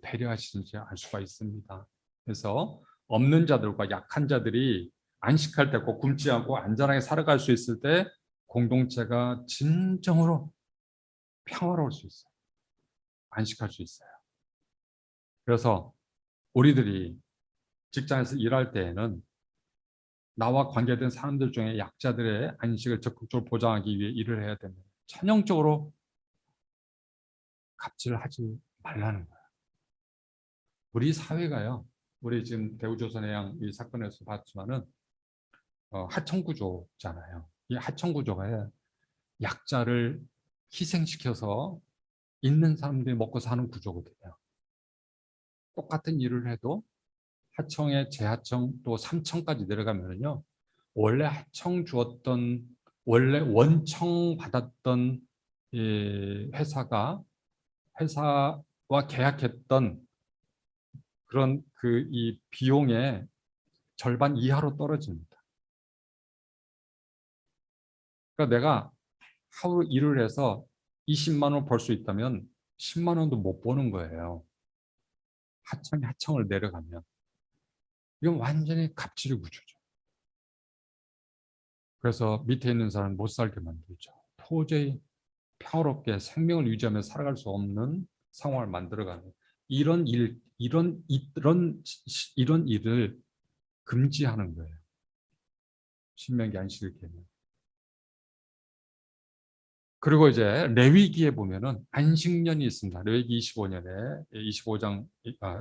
배려하시는지 알 수가 있습니다. 그래서 없는 자들과 약한 자들이 안식할 때 꼭 굶지 않고 안전하게 살아갈 수 있을 때 공동체가 진정으로 평화로울 수 있어요. 안식할 수 있어요. 그래서 우리들이 직장에서 일할 때에는 나와 관계된 사람들 중에 약자들의 안식을 적극적으로 보장하기 위해 일을 해야 됩니다. 전형적으로 갑질을 하지 말라는 거예요. 우리 사회가요. 우리 지금 대우조선해양 이 사건에서 봤지만은 하청구조잖아요. 이 하청구조가 약자를 희생시켜서 있는 사람들이 먹고 사는 구조거든요. 똑같은 일을 해도 하청에 재하청 또 삼청까지 내려가면은요. 원래 하청 주었던 원래 원청 받았던 회사와 계약했던 그런 그 이 비용의 절반 이하로 떨어집니다. 그러니까 내가 하루 일을 해서 20만 원 벌 수 있다면 10만 원도 못 버는 거예요. 하청을 내려가면. 이건 완전히 갑질의 구조죠. 그래서 밑에 있는 사람은 못 살게 만들죠. 도저히 평화롭게 생명을 유지하며 살아갈 수 없는 상황을 만들어가는 이런 일을 금지하는 거예요. 신명기 안식일 계명. 그리고 이제 레위기에 보면은 안식년이 있습니다. 레위기 25년에 25장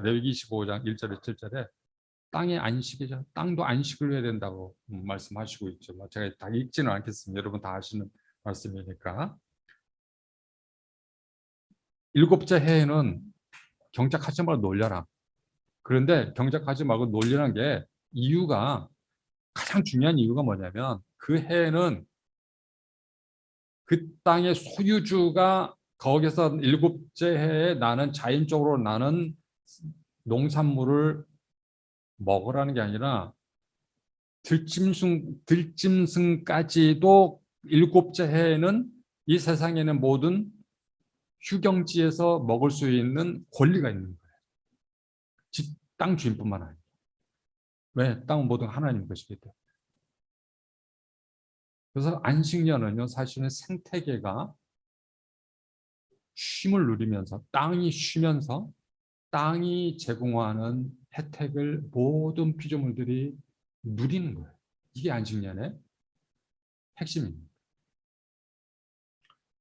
레위기 25장 1절에 7절에 땅의 안식이죠. 땅도 안식을 해야 된다고 말씀하시고 있죠. 제가 다 읽지는 않겠습니다. 여러분 다 아시는 말씀이니까. 일곱째 해에는 경작하지 말고 놀려라. 그런데 경작하지 말고 놀리라는 게 이유가 가장 중요한 이유가 뭐냐면 그 해에는 그 땅의 소유주가 거기서 일곱째 해에 나는 자연적으로 나는 농산물을 먹으라는 게 아니라 들짐승까지도 일곱째 해에는 이 세상에는 모든 휴경지에서 먹을 수 있는 권리가 있는 거예요. 땅 주인뿐만 아니라. 왜? 땅은 모든 하나님 것이기 때문에. 그래서 안식년은요, 사실은 생태계가 쉼을 누리면서, 땅이 쉬면서, 땅이 제공하는 혜택을 모든 피조물들이 누리는 거예요. 이게 안식년의 핵심입니다.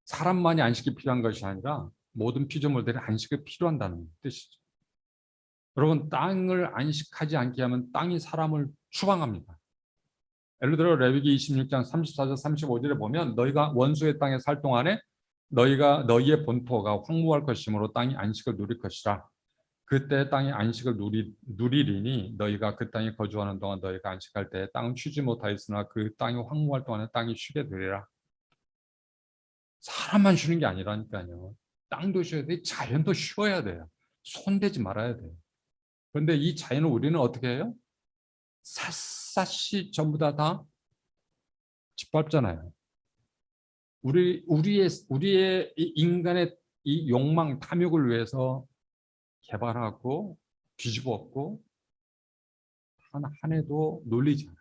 사람만이 안식이 필요한 것이 아니라 모든 피조물들이 안식이 필요한다는 뜻이죠. 여러분, 땅을 안식하지 않게 하면 땅이 사람을 추방합니다. 예를 들어 레위기 26장 34절 35절에 보면 너희가 원수의 땅에 살 동안에 너희의 본토가 황무할 것이므로 땅이 안식을 누릴 것이라. 그때 땅이 안식을 누리리니 너희가 그 땅에 거주하는 동안 너희가 안식할 때 땅은 쉬지 못하였으나 그 땅이 황무할 동안에 땅이 쉬게 되리라. 사람만 쉬는 게 아니라니까요. 땅도 쉬어야 돼. 자연도 쉬어야 돼요. 손대지 말아야 돼요. 그런데 이 자연을 우리는 어떻게 해요? 샅샅이 전부 다 짓밟잖아요. 우리의 이 인간의 이 욕망, 탐욕을 위해서 개발하고 뒤집었고 한 해도 놀리잖아요.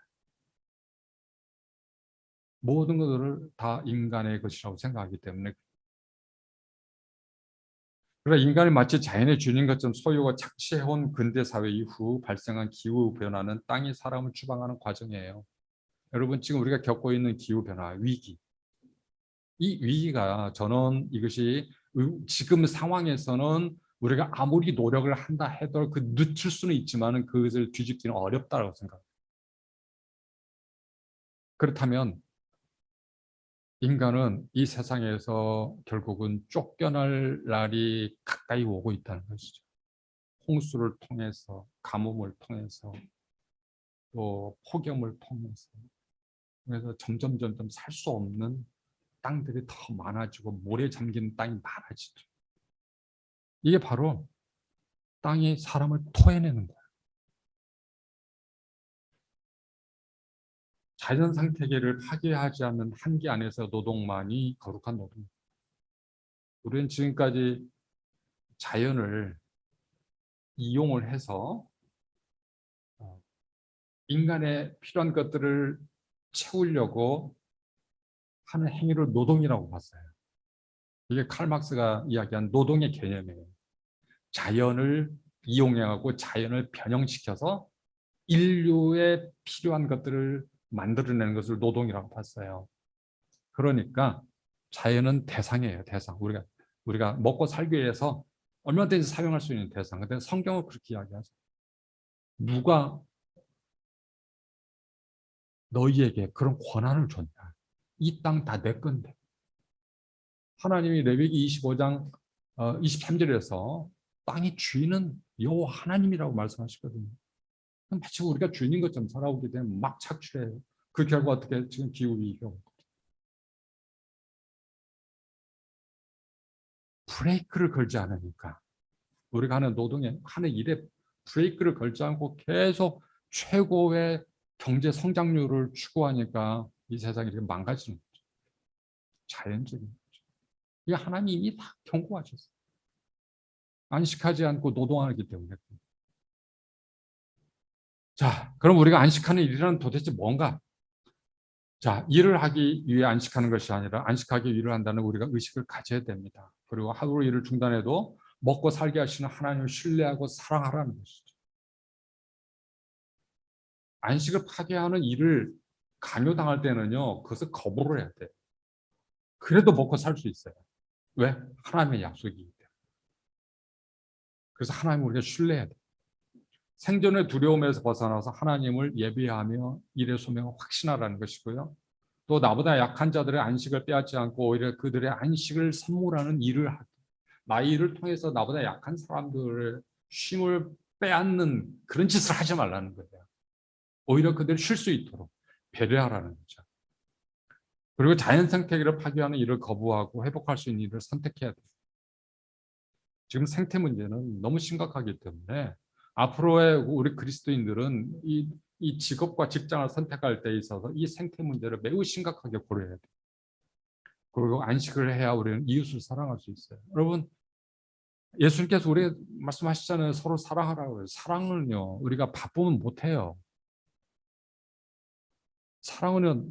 모든 것들을 다 인간의 것이라고 생각하기 때문에 그러나 인간이 마치 자연의 주인인 것처럼 소유가 착취해온 근대 사회 이후 발생한 기후 변화는 땅이 사람을 추방하는 과정이에요. 여러분 지금 우리가 겪고 있는 기후 변화, 위기 이 위기가 저는 이것이 지금 상황에서는 우리가 아무리 노력을 한다 해도 그 늦출 수는 있지만 그것을 뒤집기는 어렵다고 생각합니다. 그렇다면 인간은 이 세상에서 결국은 쫓겨날 날이 가까이 오고 있다는 것이죠. 홍수를 통해서, 가뭄을 통해서, 또 폭염을 통해서, 그래서 점점 살 수 없는 땅들이 더 많아지고 모래 잠기는 땅이 많아지죠. 이게 바로 땅이 사람을 토해내는 거예요. 자연 생태계를 파괴하지 않는 한계 안에서 노동만이 거룩한 노동. 우리는 지금까지 자연을 이용을 해서 인간의 필요한 것들을 채우려고 하는 행위를 노동이라고 봤어요. 이게 칼막스가 이야기한 노동의 개념이에요. 자연을 이용하고 자연을 변형시켜서 인류의 필요한 것들을 만들어내는 것을 노동이라고 봤어요. 그러니까 자연은 대상이에요. 대상. 우리가 먹고 살기 위해서 얼마든지 사용할 수 있는 대상. 근데 성경은 그렇게 이야기하죠. 누가 너희에게 그런 권한을 줬냐. 이 땅 다 내 건데. 하나님이 레위기 25장 23절에서 땅의 주인은 여호와 하나님이라고 말씀하시거든요. 마치 우리가 주인인 것처럼 살아오게 되면 막 착취해요. 그 결과 어떻게 지금 기후위기가 오고 브레이크를 걸지 않으니까 우리가 하는 노동에 하는 일에 브레이크를 걸지 않고 계속 최고의 경제 성장률을 추구하니까 이 세상이 이렇게 망가지는 거죠. 자연적인 거죠. 이게 하나님이 다 경고하셨어요. 안식하지 않고 노동하기 때문에. 자, 그럼 우리가 안식하는 일이란 도대체 뭔가? 자, 일을 하기 위해 안식하는 것이 아니라 안식하기 위해 일을 한다는 우리가 의식을 가져야 됩니다. 그리고 하루 일을 중단해도 먹고 살게 하시는 하나님을 신뢰하고 사랑하라는 것이죠. 안식을 파괴하는 일을 강요당할 때는요, 그것을 거부를 해야 돼요. 그래도 먹고 살 수 있어요. 왜? 하나님의 약속이기 때문에. 그래서 하나님을 우리가 신뢰해야 돼요. 생존의 두려움에서 벗어나서 하나님을 예배하며 일의 소명을 확신하라는 것이고요. 또 나보다 약한 자들의 안식을 빼앗지 않고 오히려 그들의 안식을 선물하는 일을 하기. 나의 일을 통해서 나보다 약한 사람들의 쉼을 빼앗는 그런 짓을 하지 말라는 거예요. 오히려 그들이 쉴 수 있도록 배려하라는 거죠. 그리고 자연 생태계를 파괴하는 일을 거부하고 회복할 수 있는 일을 선택해야 돼요. 지금 생태 문제는 너무 심각하기 때문에 앞으로의 우리 그리스도인들은 이 직업과 직장을 선택할 때 있어서 이 생태 문제를 매우 심각하게 고려해야 돼요. 그리고 안식을 해야 우리는 이웃을 사랑할 수 있어요. 여러분, 예수님께서 우리 말씀하시잖아요. 서로 사랑하라고 해요. 사랑을요, 우리가 바쁘면 못해요. 사랑은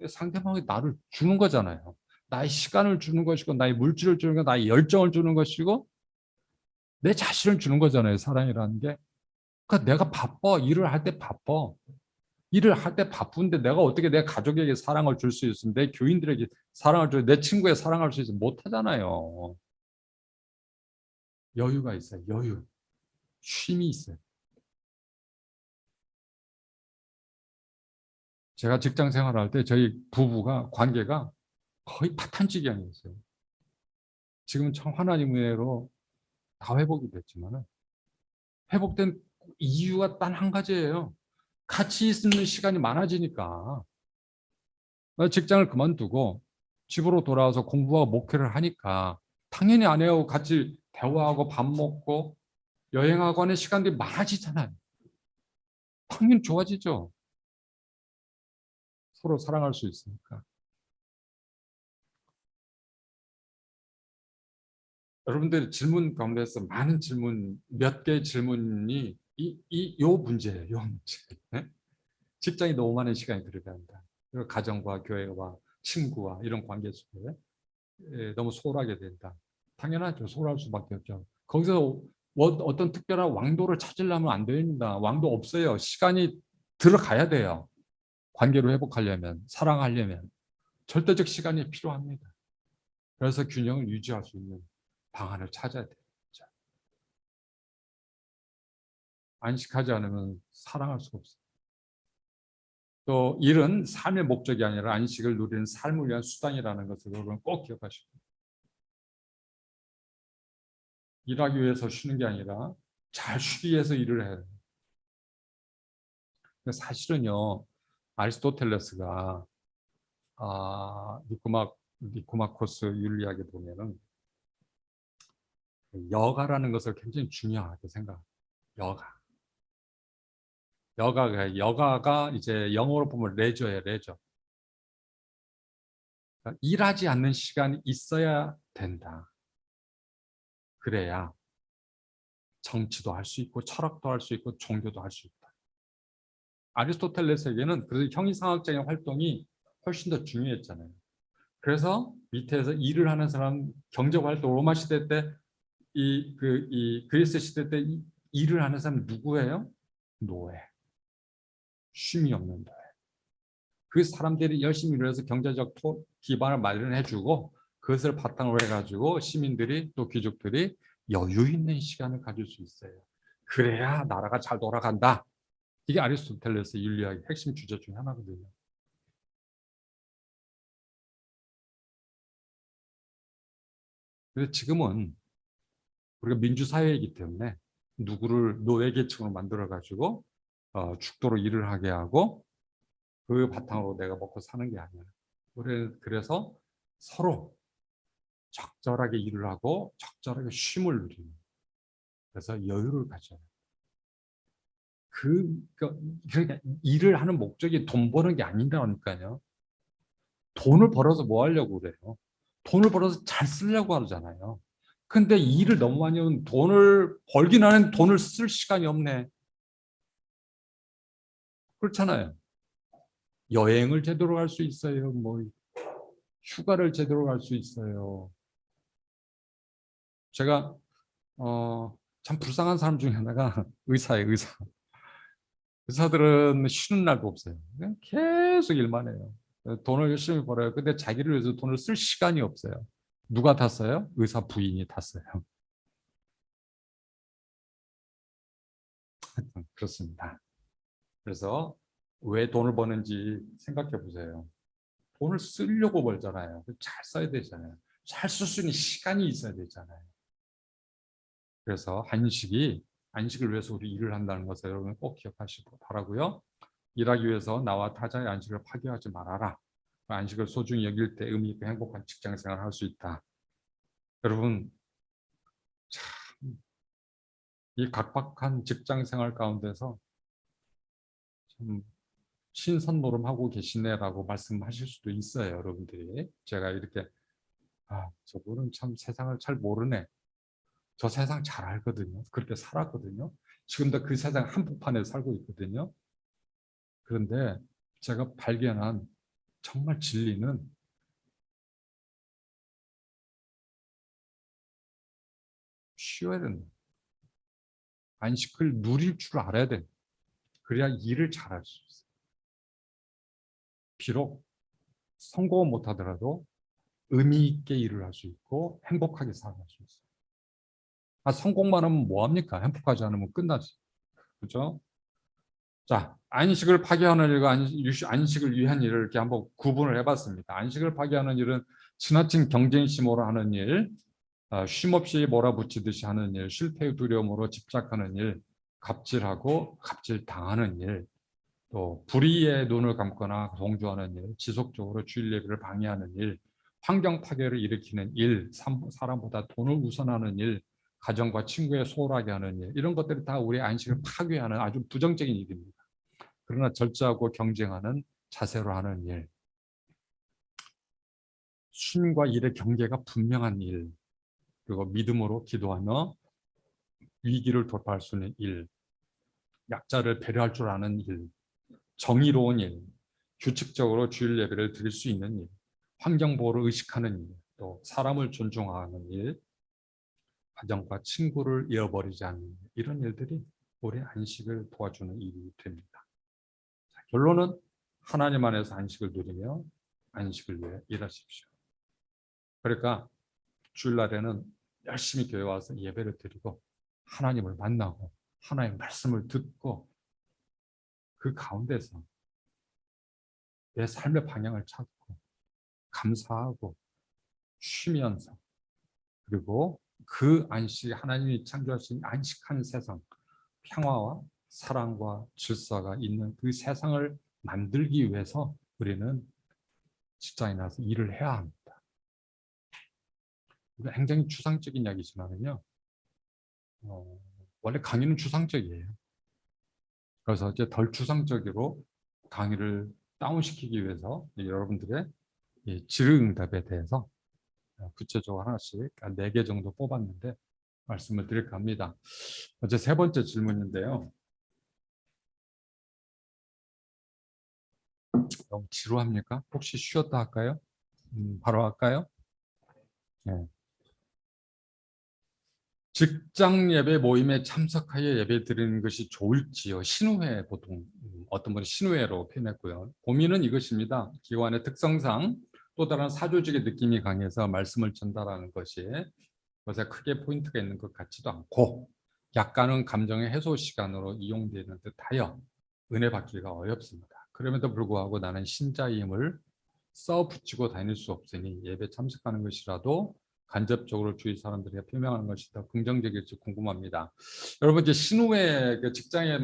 상대방이 나를 주는 거잖아요. 나의 시간을 주는 것이고, 나의 물질을 주는 거, 나의 열정을 주는 것이고, 내 자신을 주는 거잖아요. 사랑이라는 게. 그러니까 내가 바빠. 일을 할 때 바빠. 일을 할 때 바쁜데 내가 어떻게 내 가족에게 사랑을 줄 수 있으면 내 교인들에게 사랑을 줄, 내 친구에 사랑할 수 있으면 못하잖아요. 여유가 있어요. 여유. 쉼이 있어요. 제가 직장 생활할 때 저희 부부가 관계가 거의 파탄지경이었어요. 지금 참 하나님 은혜로 다 회복이 됐지만 회복된 이유가 단 한 가지예요. 같이 있는 시간이 많아지니까. 직장을 그만두고 집으로 돌아와서 공부하고 목회를 하니까 당연히 아내하고 같이 대화하고 밥 먹고 여행하고 하는 시간들이 많아지잖아요. 당연히 좋아지죠. 서로 사랑할 수 있으니까. 여러분들 질문 가운데서 많은 질문, 몇 개의 질문이 요 문제예요. 요 문제. 네? 직장이 너무 많은 시간이 들어간다. 그리고 가정과 교회와 친구와 이런 관계 속에 너무 소홀하게 된다. 당연하죠. 소홀할 수밖에 없죠. 거기서 어떤 특별한 왕도를 찾으려면 안 됩니다. 왕도 없어요. 시간이 들어가야 돼요. 관계를 회복하려면, 사랑하려면. 절대적 시간이 필요합니다. 그래서 균형을 유지할 수 있는 방안을 찾아야 돼요. 안식하지 않으면 사랑할 수가 없어요. 또 일은 삶의 목적이 아니라 안식을 누리는 삶을 위한 수단이라는 것을 여러분 꼭 기억하시고, 일하기 위해서 쉬는 게 아니라 잘 쉬기 위해서 일을 해요. 사실은요, 아리스토텔레스가 니코마코스 윤리학에 보면은 여가라는 것을 굉장히 중요하게 생각해요. 여가가 이제 영어로 보면 레저예요, 레저. 그러니까 일하지 않는 시간이 있어야 된다. 그래야 정치도 할 수 있고 철학도 할 수 있고 종교도 할 수 있다. 아리스토텔레스에게는 그래서 형이상학적인 활동이 훨씬 더 중요했잖아요. 그래서 밑에서 일을 하는 사람, 경제활동, 로마 시대 때 이 그리스 시대 때 일을 하는 사람 누구예요? 노예. 쉼이 없는 노예. 그 사람들이 열심히 일해서 경제적 기반을 마련해주고 그것을 바탕으로 해가지고 시민들이 또 귀족들이 여유 있는 시간을 가질 수 있어요. 그래야 나라가 잘 돌아간다. 이게 아리스토텔레스 윤리학의 핵심 주제 중에 하나거든요. 그래서 지금은 우리가 민주사회이기 때문에 누구를 노예계층으로 만들어가지고 죽도록 일을 하게 하고 그 바탕으로 내가 먹고 사는 게 아니야. 그래서 서로 적절하게 일을 하고 적절하게 쉼을 누리는, 그래서 여유를 가져요. 그러니까 일을 하는 목적이 돈 버는 게 아닌다니까요. 돈을 벌어서 뭐 하려고 그래요? 돈을 벌어서 잘 쓰려고 하잖아요. 근데 일을 너무 많이 하면 돈을 벌긴 하는 돈을 쓸 시간이 없네. 그렇잖아요. 여행을 제대로 갈 수 있어요. 뭐 휴가를 제대로 갈 수 있어요. 제가 참 불쌍한 사람 중에 하나가 의사예요, 의사. 의사들은 쉬는 날도 없어요. 그냥 계속 일만 해요. 돈을 열심히 벌어요. 근데 자기를 위해서 돈을 쓸 시간이 없어요. 누가 탔어요? 의사 부인이 탔어요. 그렇습니다. 그래서 왜 돈을 버는지 생각해 보세요. 돈을 쓰려고 벌잖아요. 잘 써야 되잖아요. 잘 쓸 수 있는 시간이 있어야 되잖아요. 그래서 안식을 위해서 우리 일을 한다는 것을 여러분 꼭 기억하시고 바라고요. 일하기 위해서 나와 타자의 안식을 파괴하지 말아라. 안식을 소중히 여길 때 의미 있고 행복한 직장 생활을 할 수 있다. 여러분, 참, 이 각박한 직장 생활 가운데서 참 신선노름하고 계시네라고 말씀하실 수도 있어요, 여러분들이. 제가 이렇게 저분은 참 세상을 잘 모르네. 저 세상 잘 알거든요. 그렇게 살았거든요. 지금도 그 세상 한복판에 살고 있거든요. 그런데 제가 발견한 정말 진리는 쉬어야 된다. 안식을 누릴 줄 알아야 돼. 그래야 일을 잘할 수 있어요. 비록 성공은 못하더라도 의미 있게 일을 할 수 있고 행복하게 살아갈 수 있어요. 성공만 하면 뭐합니까? 행복하지 않으면 끝나지. 그죠? 자, 안식을 파괴하는 일과 안식을 위한 일을 이렇게 한번 구분을 해봤습니다. 안식을 파괴하는 일은 지나친 경쟁심으로 하는 일, 쉼없이 몰아붙이듯이 하는 일, 실패의 두려움으로 집착하는 일, 갑질하고 갑질당하는 일, 또 불의의 눈을 감거나 동조하는 일, 지속적으로 주일 예배를 방해하는 일, 환경 파괴를 일으키는 일, 사람보다 돈을 우선하는 일, 가정과 친구에 소홀하게 하는 일, 이런 것들이 다 우리의 안식을 파괴하는 아주 부정적인 일입니다. 그러나 절제하고 경쟁하는 자세로 하는 일, 쉼과 일의 경계가 분명한 일, 그리고 믿음으로 기도하며 위기를 돌파할 수 있는 일, 약자를 배려할 줄 아는 일, 정의로운 일, 규칙적으로 주일 예배를 드릴 수 있는 일, 환경보호를 의식하는 일, 또 사람을 존중하는 일, 가정과 친구를 잃어버리지 않는 일, 이런 일들이 우리 안식을 도와주는 일이 됩니다. 결론은 하나님 안에서 안식을 누리며 안식을 위해 일하십시오. 그러니까 주일날에는 열심히 교회 와서 예배를 드리고 하나님을 만나고 하나님의 말씀을 듣고 그 가운데서 내 삶의 방향을 찾고 감사하고 쉬면서, 그리고 그 안식, 하나님이 창조하신 안식하는 세상, 평화와 사랑과 질서가 있는 그 세상을 만들기 위해서 우리는 직장에 나서 일을 해야 합니다. 이거 굉장히 추상적인 이야기지만요, 원래 강의는 추상적이에요. 그래서 이제 덜 추상적으로 강의를 다운시키기 위해서 여러분들의 이 질의응답에 대해서 구체적으로 하나씩 한 4개 정도 뽑았는데 말씀을 드릴까 합니다. 어제 세 번째 질문인데요. 너무 지루합니까? 혹시 쉬었다 할까요? 바로 할까요? 네. 직장 예배 모임에 참석하여 예배 드리는 것이 좋을지요? 신우회, 보통 어떤 분이 신우회로 표현했고요. 고민은 이것입니다. 기관의 특성상 또 다른 사조직의 느낌이 강해서 말씀을 전달하는 것이 것에 크게 포인트가 있는 것 같지도 않고, 약간은 감정의 해소 시간으로 이용되는 듯하여 은혜 받기가 어렵습니다. 그럼에도 불구하고 나는 신자임을 써붙이고 다닐 수 없으니 예배 참석하는 것이라도 간접적으로 주위 사람들에게 표명하는 것이 더 긍정적일지 궁금합니다. 여러분, 이제 신우회, 직장에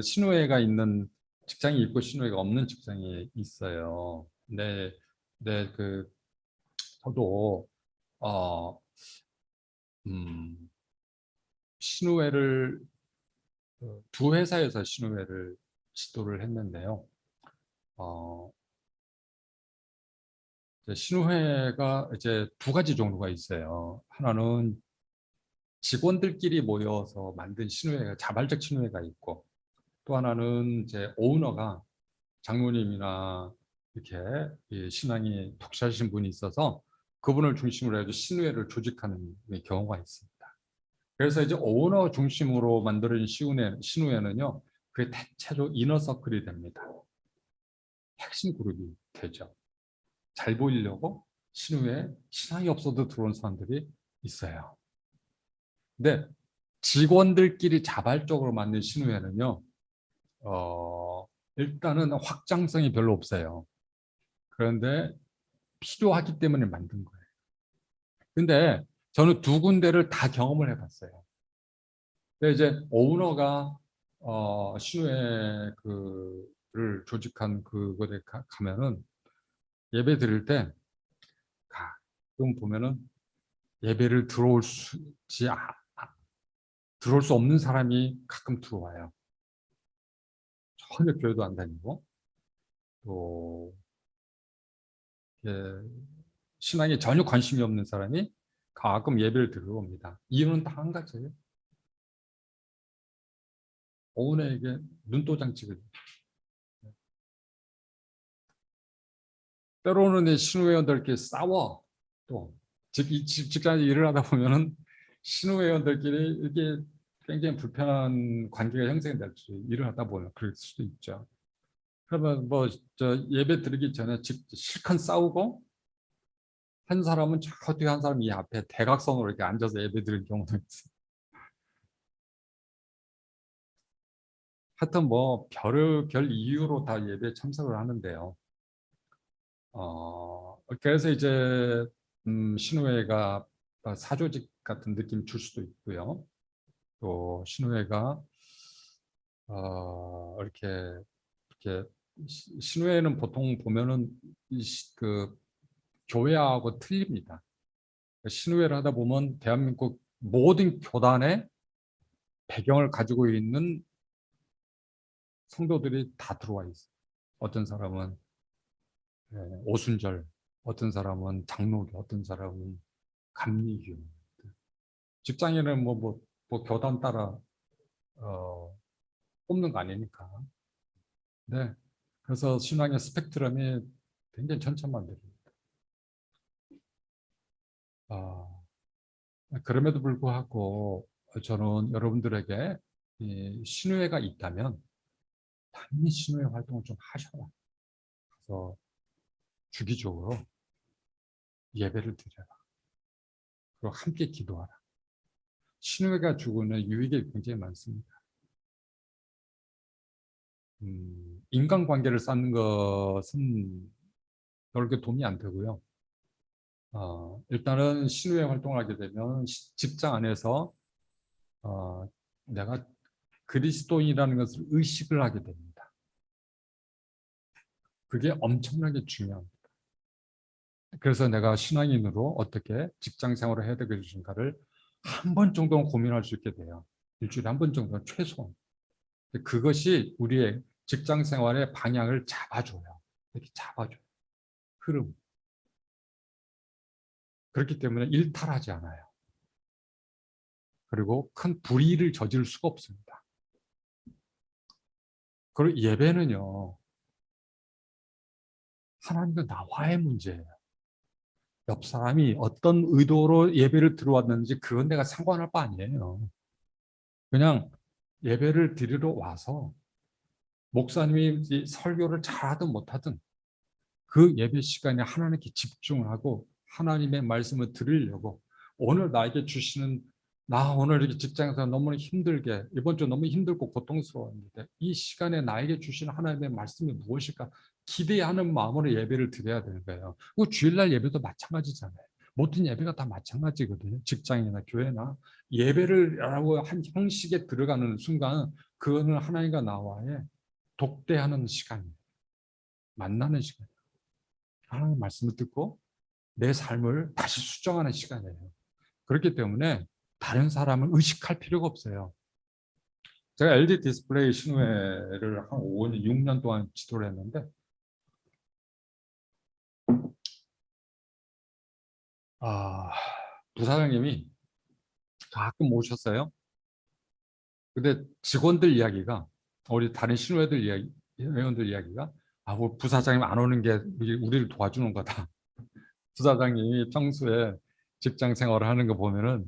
신우회가 있는 직장이 있고 신우회가 없는 직장이 있어요. 네, 저도 어, 음, 신우회를 두 회사에서 신우회를 시도를 했는데요. 어, 이제 신우회가 이제 두 가지 종류가 있어요. 하나는 직원들끼리 모여서 만든 신우회가, 자발적 신우회가 있고, 또 하나는 이제 오너가 장로님이나 이렇게 신앙이 독실하신 분이 있어서 그분을 중심으로 해서 신우회를 조직하는 경우가 있습니다. 그래서 이제 오너 중심으로 만들어진 신우회는요, 그게 대체로 이너서클이 됩니다. 핵심 그룹이 되죠. 잘 보이려고 신우회에 신앙이 없어도 들어온 사람들이 있어요. 근데 직원들끼리 자발적으로 만든 신우회는요, 일단은 확장성이 별로 없어요. 그런데 필요하기 때문에 만든 거예요. 근데 저는 두 군데를 다 경험을 해봤어요. 근데 이제 오너가 신우회 그를 조직한 그곳에 가면은 예배 드릴 때 가끔 보면은 예배를 들어올 수 없는 사람이 가끔 들어와요. 전혀 교회도 안 다니고 또 예, 신앙에 전혀 관심이 없는 사람이 가끔 예배를 들어옵니다. 이유는 다 한 가지예요. 오은에게 눈도장찍을. 때로는 이 신우회원들끼리 싸워. 또 직장에 일을 하다 보면은 신우회원들끼리 이게 굉장히 불편한 관계가 형성될 수, 일을 하다 보면 그럴 수도 있죠. 그러면 뭐 저 예배 드리기 전에 실컷 싸우고, 한 사람은 저 뒤에 한 사람이 이 앞에 대각선으로 이렇게 앉아서 예배 드리는 경우도 있어요. 하여튼 뭐 별 이유로 다 예배에 참석을 하는데요. 그래서 이제 신우회가 사조직 같은 느낌 줄 수도 있고요. 또 신우회가 이렇게 신우회는 보통 보면은 그 교회하고 틀립니다. 신우회를 하다 보면 대한민국 모든 교단의 배경을 가지고 있는 성도들이 다 들어와 있어요. 어떤 사람은 오순절, 어떤 사람은 장로교, 어떤 사람은 감리교. 직장인은 뭐 교단 따라 어, 뽑는 거 아니니까. 네. 그래서 신앙의 스펙트럼이 굉장히 천차만별입니다. 아, 그럼에도 불구하고 저는 여러분들에게 이 신우회가 있다면 당연히 신우회 활동을 좀 하셔라. 그래서 주기적으로 예배를 드려라. 그리고 함께 기도하라. 신뢰가 주고는 유익이 굉장히 많습니다. 인간관계를 쌓는 것은 별로 도움이 안 되고요. 일단은 신뢰 활동을 하게 되면 직장 안에서 내가 그리스도인이라는 것을 의식을 하게 됩니다. 그게 엄청나게 중요합니다. 그래서 내가 신앙인으로 어떻게 직장 생활을 해야 되겠는가를 한 번 정도는 고민할 수 있게 돼요. 일주일에 한 번 정도는 최소한. 그것이 우리의 직장 생활의 방향을 잡아줘요. 이렇게 잡아줘요. 흐름. 그렇기 때문에 일탈하지 않아요. 그리고 큰 불의를 저지를 수가 없습니다. 그리고 예배는요, 하나님과 나와의 문제예요. 옆 사람이 어떤 의도로 예배를 들어왔는지 그건 내가 상관할 바 아니에요. 그냥 예배를 드리러 와서 목사님이 설교를 잘하든 못하든 그 예배 시간에 하나님께 집중을 하고 하나님의 말씀을 들으려고 오늘 나에게 주시는 나 오늘 이렇게 직장에서 너무 힘들게 이번 주 너무 힘들고 고통스러웠는데 이 시간에 나에게 주시는 하나님의 말씀이 무엇일까 기대하는 마음으로 예배를 드려야 되는 거예요. 그 주일날 예배도 마찬가지잖아요. 모든 예배가 다 마찬가지거든요. 직장이나 교회나 예배를라고 한 형식에 들어가는 순간 그거는 하나님과 나와의 독대하는 시간이에요. 만나는 시간. 하나님의 말씀을 듣고 내 삶을 다시 수정하는 시간이에요. 그렇기 때문에 다른 사람을 의식할 필요가 없어요. 제가 LG 디스플레이 신우회를 한 5년, 6년 동안 지도를 했는데 부사장님이 가끔 오셨어요. 근데 직원들 이야기가 우리 다른 신우회들 이야기, 회원들 이야기가 뭐 부사장님 안 오는 게 우리를 도와주는 거다. 부사장님이 평소에 직장 생활을 하는 거 보면은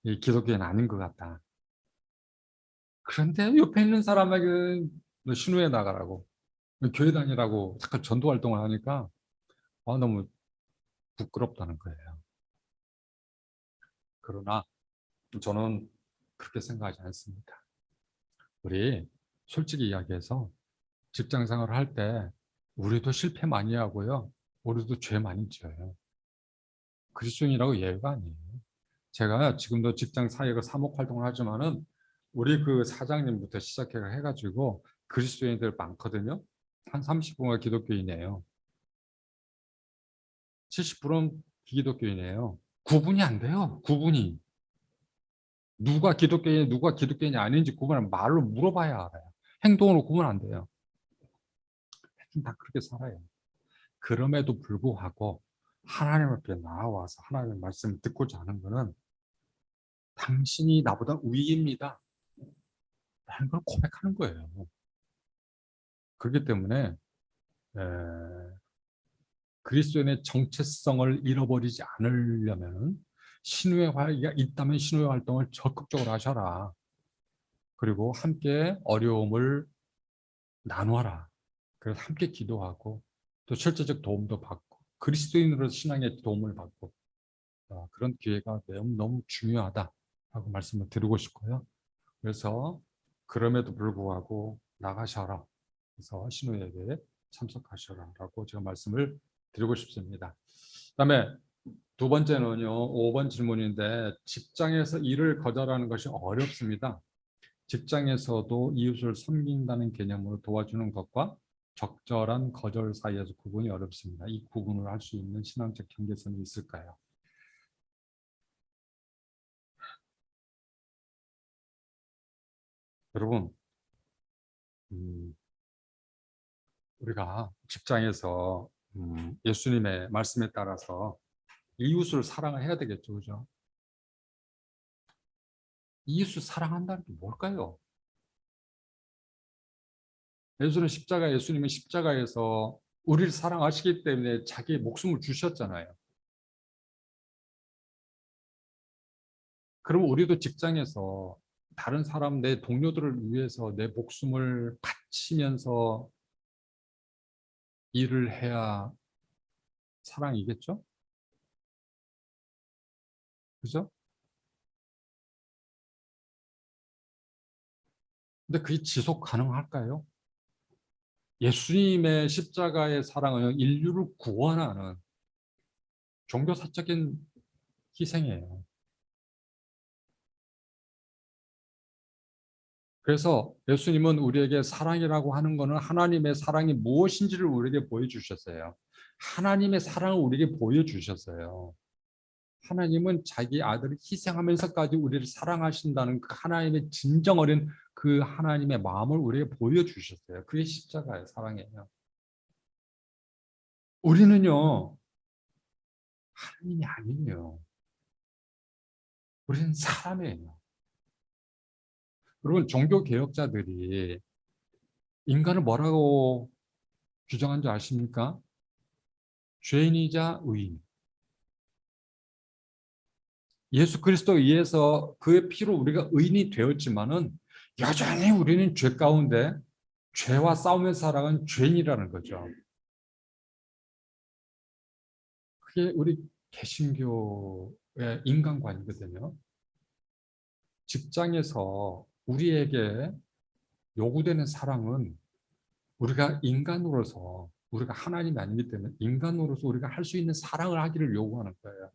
이 기독교인 아닌 것 같다. 그런데 옆에 있는 사람에게는 너 신우에 나가라고 교회 다니라고 잠깐 전도 활동을 하니까 너무 부끄럽다는 거예요. 그러나 저는 그렇게 생각하지 않습니다. 우리 솔직히 이야기해서 직장 생활을 할 때 우리도 실패 많이 하고요. 우리도 죄 많이 지어요. 그리스도인이라고 예외가 아니에요. 제가 지금도 직장 사회가 사목 활동을 하지만은 우리 그 사장님부터 시작해 해가지고 그리스도인들 많거든요. 한 30%가 기독교인이에요. 70%는 기독교인이에요. 구분이 안 돼요. 구분이. 누가 기독교인이 아닌지 구분을 말로 물어봐야 알아요. 행동으로 구분 안 돼요. 다 그렇게 살아요. 그럼에도 불구하고 하나님 앞에 나와서 하나님의 말씀을 듣고자 하는 것은 당신이 나보다 위입니다. 라는 걸 고백하는 거예요. 그렇기 때문에 그리스도인의 정체성을 잃어버리지 않으려면 신우의 활기가 있다면 신우의 활동을 적극적으로 하셔라. 그리고 함께 어려움을 나누어라. 그래서 함께 기도하고 또 실제적 도움도 받고 그리스도인으로서 신앙의 도움을 받고 그런 기회가 너무 중요하다라고 말씀을 드리고 싶고요. 그래서 그럼에도 불구하고 나가셔라. 그래서 신우예배에 참석하셔라라고 제가 말씀을 드리고 싶습니다. 그다음에 두 번째는요. 5번 질문인데 직장에서 일을 거절하는 것이 어렵습니다. 직장에서도 이웃을 섬긴다는 개념으로 도와주는 것과 적절한 거절 사이에서 구분이 어렵습니다. 이 구분을 할 수 있는 신앙적 경계선이 있을까요? 여러분, 우리가 직장에서 예수님의 말씀에 따라서 이웃을 사랑을 해야 되겠죠, 그죠? 이웃을 사랑한다는 게 뭘까요? 예수님은 십자가에서 우리를 사랑하시기 때문에 자기의 목숨을 주셨잖아요. 그럼 우리도 직장에서 다른 사람, 내 동료들을 위해서 내 목숨을 바치면서 일을 해야 사랑이겠죠? 그죠? 근데 그게 지속 가능할까요? 예수님의 십자가의 사랑은 인류를 구원하는 종교사적인 희생이에요. 그래서 예수님은 우리에게 사랑이라고 하는 것은 하나님의 사랑이 무엇인지를 우리에게 보여주셨어요. 하나님의 사랑을 우리에게 보여주셨어요. 하나님은 자기 아들을 희생하면서까지 우리를 사랑하신다는 그 하나님의 진정 어린 그 하나님의 마음을 우리에게 보여주셨어요. 그게 십자가의 사랑이에요. 우리는요, 하나님이 아니에요. 우리는 사람이에요. 여러분, 종교개혁자들이 인간을 뭐라고 규정한 줄 아십니까? 죄인이자 의인. 예수 그리스도에 의해서 그의 피로 우리가 의인이 되었지만은 여전히 우리는 죄 가운데 죄와 싸우면서 살아가는 죄인이라는 거죠. 그게 우리 개신교의 인간관이거든요. 직장에서 우리에게 요구되는 사랑은 우리가 인간으로서 우리가 하나님이 아니기 때문에 인간으로서 우리가 할 수 있는 사랑을 하기를 요구하는 거예요.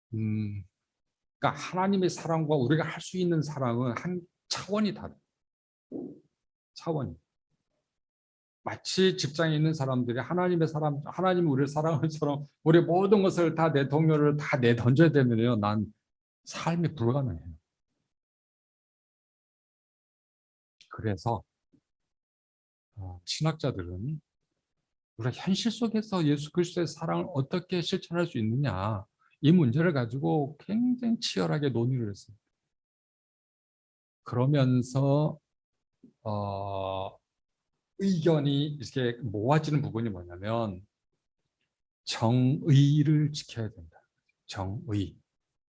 그러니까 하나님의 사랑과 우리가 할 수 있는 사랑은 한 차원이 다르다. 차원이. 마치 직장에 있는 사람들이 하나님의 사람, 하나님이 우리를 사랑하는 처럼 우리 모든 것을 다 내 동료를 다 내던져야 되면요, 난 삶이 불가능해요. 그래서 신학자들은 우리가 현실 속에서 예수 그리스도의 사랑을 어떻게 실천할 수 있느냐, 이 문제를 가지고 굉장히 치열하게 논의를 했습니다. 그러면서 의견이 이렇게 모아지는 부분이 뭐냐면 정의를 지켜야 된다. 정의,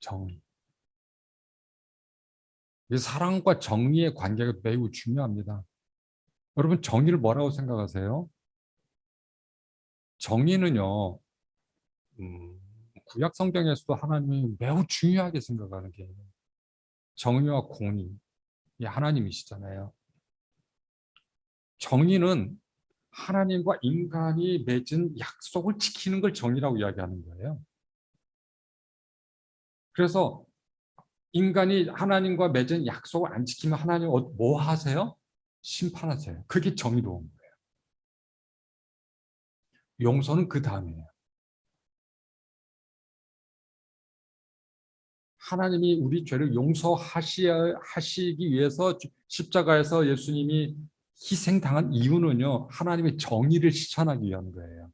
정의. 사랑과 정의의 관계가 매우 중요합니다. 여러분, 정의를 뭐라고 생각하세요? 정의는요, 구약 성경에서도 하나님이 매우 중요하게 생각하는 게 정의와 공의, 이 하나님이시잖아요. 정의는 하나님과 인간이 맺은 약속을 지키는 걸 정의라고 이야기하는 거예요. 그래서 인간이 하나님과 맺은 약속을 안 지키면 하나님 뭐 하세요? 심판하세요. 그게 정의로운 거예요. 용서는 그 다음이에요. 하나님이 우리 죄를 용서하시기 위해서 십자가에서 예수님이 희생당한 이유는요, 하나님의 정의를 실천하기 위한 거예요.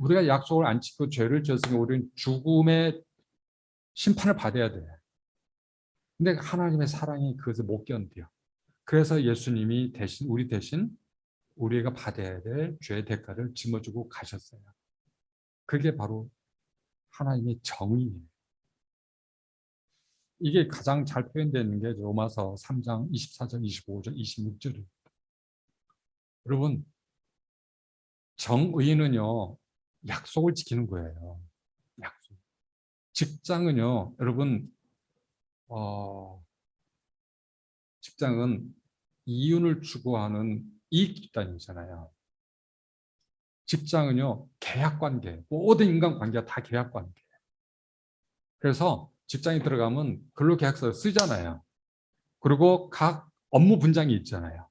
우리가 약속을 안 지키고 죄를 지었으면 우리는 죽음의 심판을 받아야 돼요. 근데 하나님의 사랑이 그것을 못 견뎌요. 그래서 예수님이 우리 대신 우리가 받아야 될 죄의 대가를 짊어지고 가셨어요. 그게 바로 하나님의 정의예요. 이게 가장 잘 표현되는 게 로마서 3장 24절, 25절, 26절입니다. 여러분, 정의는요, 약속을 지키는 거예요. 약속. 직장은요, 여러분, 직장은 이윤을 추구하는 이익 집단이잖아요. 직장은요, 계약 관계, 모든 인간 관계가 다 계약 관계. 그래서 직장에 들어가면 근로계약서를 쓰잖아요. 그리고 각 업무 분장이 있잖아요.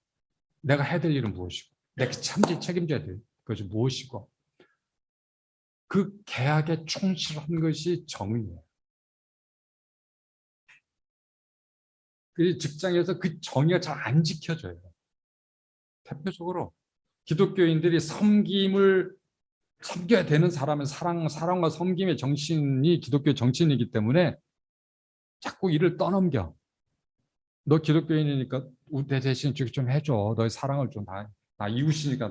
내가 해야 될 일은 무엇이고, 내가 책임져야 될 것이 무엇이고, 그 계약에 충실한 것이 정의예요. 그 직장에서 그 정의가 잘 안 지켜져요. 대표적으로 기독교인들이 섬겨야 되는 사람은 사랑과 섬김의 정신이 기독교 정신이기 때문에 자꾸 일을 떠넘겨. 너 기독교인이니까 내 대신 좀 해줘. 너의 사랑을 좀 나 이웃이니까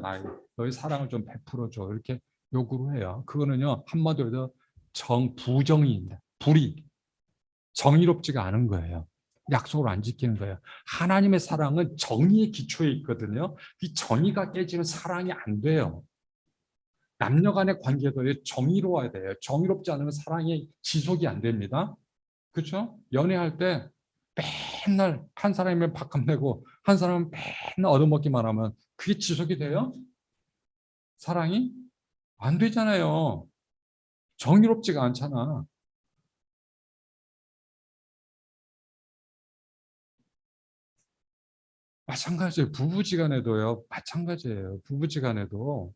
너의 사랑을 좀 베풀어줘. 이렇게 요구를 해요. 그거는요, 한마디로 부정의입니다. 불의. 정의롭지가 않은 거예요. 약속을 안 지키는 거예요. 하나님의 사랑은 정의의 기초에 있거든요. 이 정의가 깨지면 사랑이 안 돼요. 남녀 간의 관계도 정의로워야 돼요. 정의롭지 않으면 사랑이 지속이 안 됩니다. 그렇죠? 연애할 때 맨날 한 사람이면 밥값 내고 한 사람은 맨날 얻어먹기만 하면 그게 지속이 돼요? 사랑이? 안 되잖아요. 정의롭지가 않잖아. 마찬가지예요. 부부지간에도요. 마찬가지예요. 부부지간에도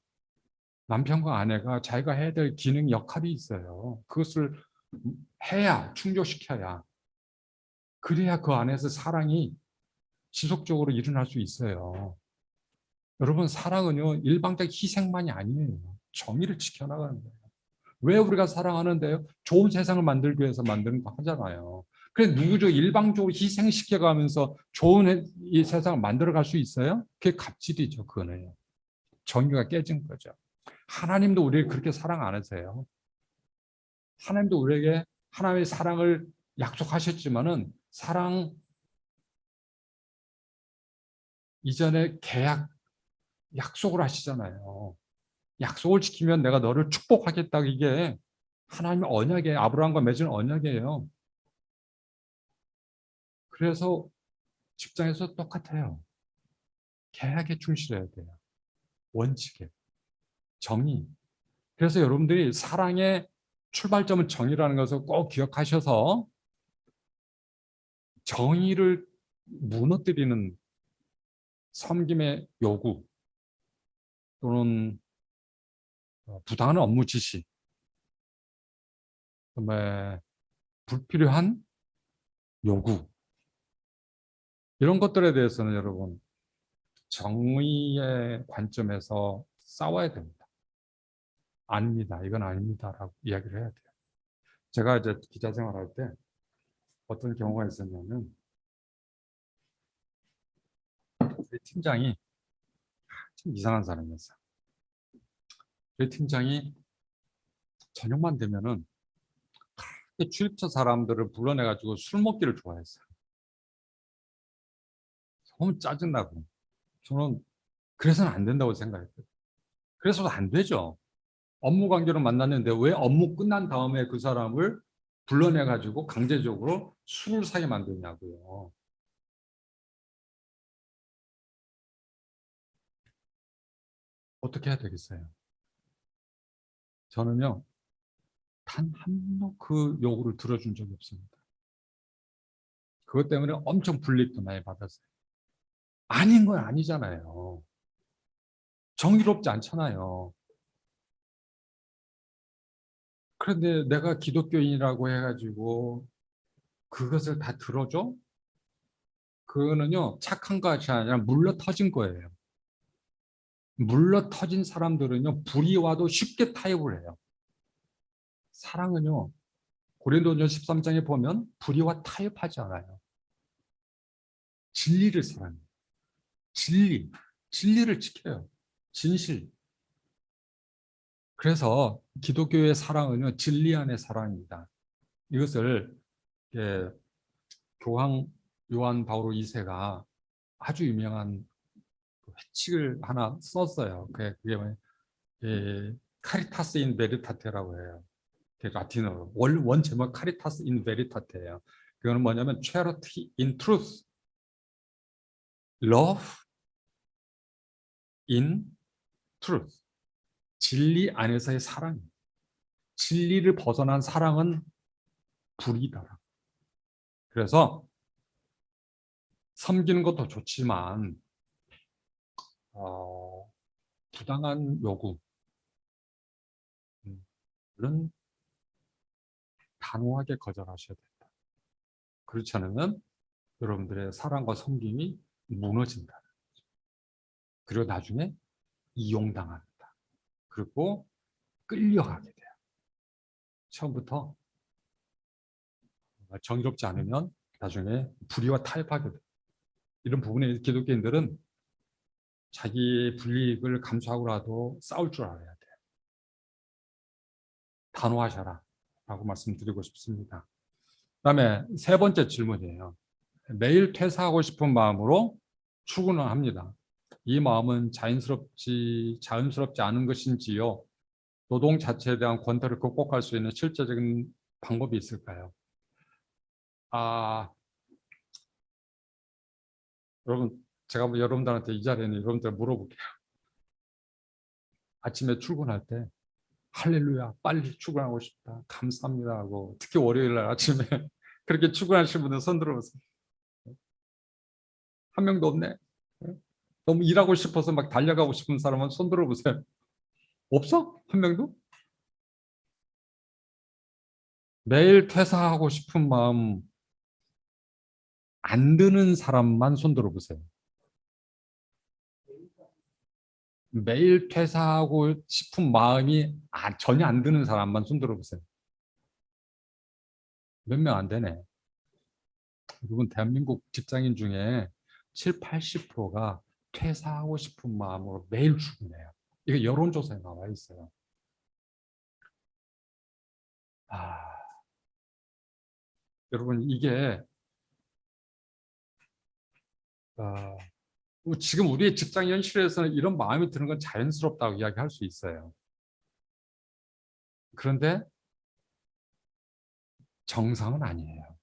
남편과 아내가 자기가 해야 될 기능 역할이 있어요. 그것을 해야 충족시켜야 그래야 그 안에서 사랑이 지속적으로 일어날 수 있어요. 여러분 사랑은요 일방적 희생만이 아니에요. 정의를 지켜나가는 거예요. 왜 우리가 사랑하는데요? 좋은 세상을 만들기 위해서 만드는 거 하잖아요. 그래 누구죠? 일방적으로 희생시켜가면서 좋은 이 세상을 만들어갈 수 있어요? 그게 갑질이죠. 그거는 정의가 깨진 거죠. 하나님도 우리를 그렇게 사랑 안 하세요. 하나님도 우리에게 하나님의 사랑을 약속하셨지만은 사랑 이전에 계약 약속을 하시잖아요. 약속을 지키면 내가 너를 축복하겠다. 이게 하나님의 언약이에요. 아브라함과 맺은 언약이에요. 그래서 직장에서 똑같아요. 계약에 충실해야 돼요. 원칙에. 정의. 그래서 여러분들이 사랑의 출발점은 정의라는 것을 꼭 기억하셔서 정의를 무너뜨리는 섬김의 요구 또는 부당한 업무 지시, 그다음에 불필요한 요구 이런 것들에 대해서는 여러분 정의의 관점에서 싸워야 됩니다. 아닙니다. 이건 아닙니다라고 이야기를 해야 돼요. 제가 이제 기자 생활할 때 어떤 경우가 있었냐면 저희 팀장이 참 이상한 사람이었어요. 저희 팀장이 저녁만 되면은 출입처 사람들을 불러내가지고 술 먹기를 좋아했어요. 너무 짜증나고 저는 그래서는 안 된다고 생각했어요. 그래서도 안 되죠. 업무 관계로 만났는데 왜 업무 끝난 다음에 그 사람을 불러내가지고 강제적으로 술을 사게 만드냐고요. 어떻게 해야 되겠어요? 저는요, 단 한 번도 그 요구를 들어준 적이 없습니다. 그것 때문에 엄청 불이익도 많이 받았어요. 아닌 건 아니잖아요. 정의롭지 않잖아요. 그런데 내가 기독교인이라고 해가지고 그것을 다 들어줘? 그거는요, 착한 것이 아니라 물러 터진 거예요. 물러 터진 사람들은요, 불의와도 쉽게 타협을 해요. 사랑은요, 고린도전 13장에 보면 불의와 타협하지 않아요. 진리를 사랑해요. 진리, 진리를 지켜요. 진실. 그래서 기독교의 사랑은요, 진리 안의 사랑입니다. 이것을 예, 교황 요한 바오로 2세가 아주 유명한 회칙을 하나 썼어요. 그게 카리타스 인 베리타테라고 해요. 라틴어로 원 제목 카리타스 인 베리타테예요. 그거는 뭐냐면 charity in truth, love in truth. 진리 안에서의 사랑. 진리를 벗어난 사랑은 불이다. 그래서 섬기는 것도 좋지만 부당한 요구 는 단호하게 거절하셔야 된다. 그렇지 않으면 여러분들의 사랑과 섬김이 무너진다. 그리고 나중에 이용당합니다. 그리고 끌려가게 돼요. 처음부터 정의롭지 않으면 나중에 불의와 타협하게 돼요. 이런 부분에 기독교인들은 자기 불이익을 감수하고라도 싸울 줄 알아야 돼요. 단호하셔라 라고 말씀드리고 싶습니다. 그 다음에 세 번째 질문이에요. 매일 퇴사하고 싶은 마음으로 출근을 합니다. 이 마음은 자연스럽지 않은 것인지요? 노동 자체에 대한 권태를 극복할 수 있는 실제적인 방법이 있을까요? 여러분, 제가 여러분들한테 이 자리에는 여러분들 물어볼게요. 아침에 출근할 때 할렐루야, 빨리 출근하고 싶다, 감사합니다 하고, 특히 월요일 날 아침에 그렇게 출근하시는 분들 손 들어보세요. 한 명도 없네. 너무 일하고 싶어서 막 달려가고 싶은 사람은 손 들어보세요. 없어? 한 명도? 매일 퇴사하고 싶은 마음 안 드는 사람만 손 들어보세요. 매일 퇴사하고 싶은 마음이 전혀 안 드는 사람만 손 들어보세요. 몇 명 안 되네. 여러분, 대한민국 직장인 중에 7, 80%가 퇴사하고 싶은 마음으로 매일 출근해요. 이거 여론조사에 나와 있어요. 여러분, 이게 지금 우리의 직장 현실에서는 이런 마음이 드는 건 자연스럽다고 이야기할 수 있어요. 그런데 정상은 아니에요.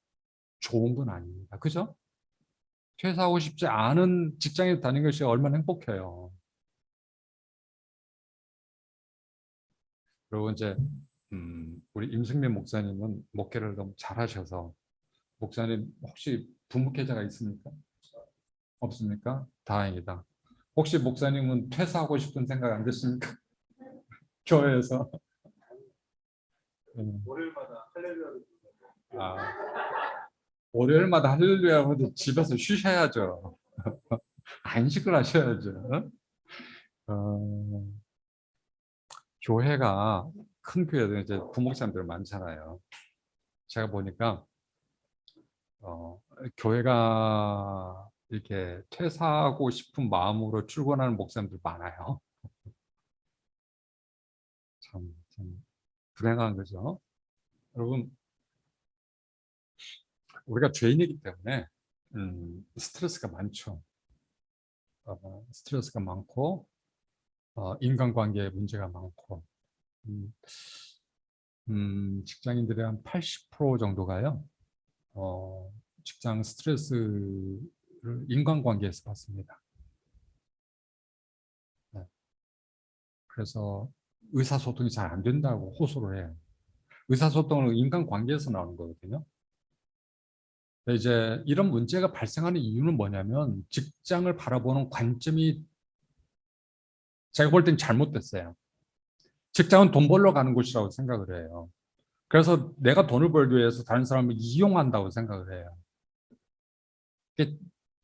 좋은 건 아닙니다. 그죠? 퇴사하고 싶지 않은 직장에 다니는 것이 얼마나 행복해요. 그리고 이제 우리 임승민 목사님은 목회를 너무 잘하셔서, 목사님 혹시 부목회자가 있습니까? 없습니까? 다행이다. 혹시 목사님은 퇴사하고 싶은 생각 안 드십니까? 교회에서. 월요일마다 할렐루야. 월요일마다 할렐루야 하고 집에서 쉬셔야죠. 안식을 하셔야죠. 어, 교회가 큰 교회도 이제 부목사님들 많잖아요. 제가 보니까 교회가 이렇게 퇴사하고 싶은 마음으로 출근하는 목사님들 많아요. 참 불행한 거죠. 여러분, 우리가 죄인이기 때문에 스트레스가 많죠. 스트레스가 많고 인간관계에 문제가 많고, 음, 직장인들의 한 80% 정도가요, 직장 스트레스를 인간관계에서 받습니다. 네. 그래서 의사소통이 잘 안 된다고 호소를 해요. 의사소통은 인간관계에서 나오는 거거든요. 근데 이제 이런 문제가 발생하는 이유는 뭐냐면, 직장을 바라보는 관점이 제가 볼 땐 잘못됐어요. 직장은 돈 벌러 가는 곳이라고 생각을 해요. 그래서 내가 돈을 벌기 위해서 다른 사람을 이용한다고 생각을 해요.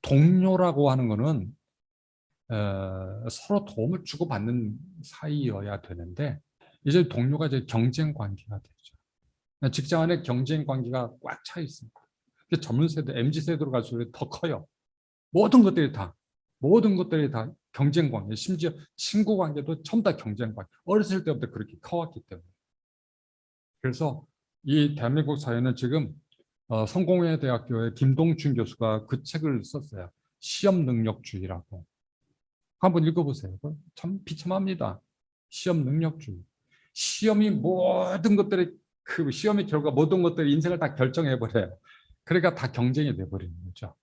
동료라고 하는 거는 서로 도움을 주고받는 사이여야 되는데, 이제 동료가 이제 경쟁 관계가 되죠. 직장 안에 경쟁 관계가 꽉 차 있습니다. 젊은 세대, MZ 세대로 갈수록 더 커요. 모든 것들이 다 경쟁 관계, 심지어 친구 관계도 전부 다 경쟁 관계. 어렸을 때부터 그렇게 커왔기 때문에. 그래서 이 대한민국 사회는 지금 성공회 대학교의 김동춘 교수가 그 책을 썼어요. 시험 능력주의라고. 한번 읽어보세요. 참 비참합니다. 시험 능력주의. 시험이 모든 것들이, 그 시험의 결과 모든 것들이 인생을 다 결정해버려요. 그러니까 다 경쟁이 돼버리는 거죠.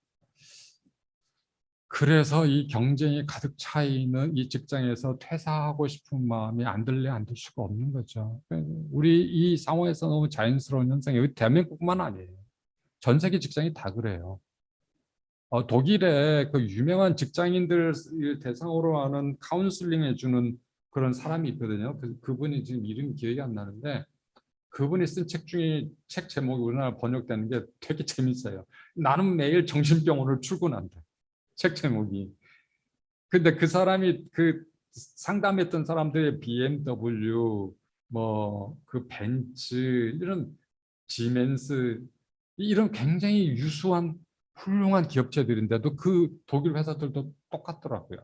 그래서 이 경쟁이 가득 차 있는 이 직장에서 퇴사하고 싶은 마음이 안 들래 안 들 수가 없는 거죠. 우리 이 상황에서 너무 자연스러운 현상이 대한민국만 아니에요. 전 세계 직장이 다 그래요. 독일에 그 유명한 직장인들 대상으로 하는 카운슬링 해주는 그런 사람이 있거든요. 그분이 지금 이름이 기억이 안 나는데, 그분이 쓴 책 중에 책 제목이 우리나라 번역되는 게 되게 재밌어요. 나는 매일 정신병원을 출근한다. 책 제목이. 근데 그 사람이 그 상담했던 사람들의 BMW, 뭐 그 벤츠, 이런 지멘스, 이런 굉장히 유수한 훌륭한 기업체들인데도 그 독일 회사들도 똑같더라고요.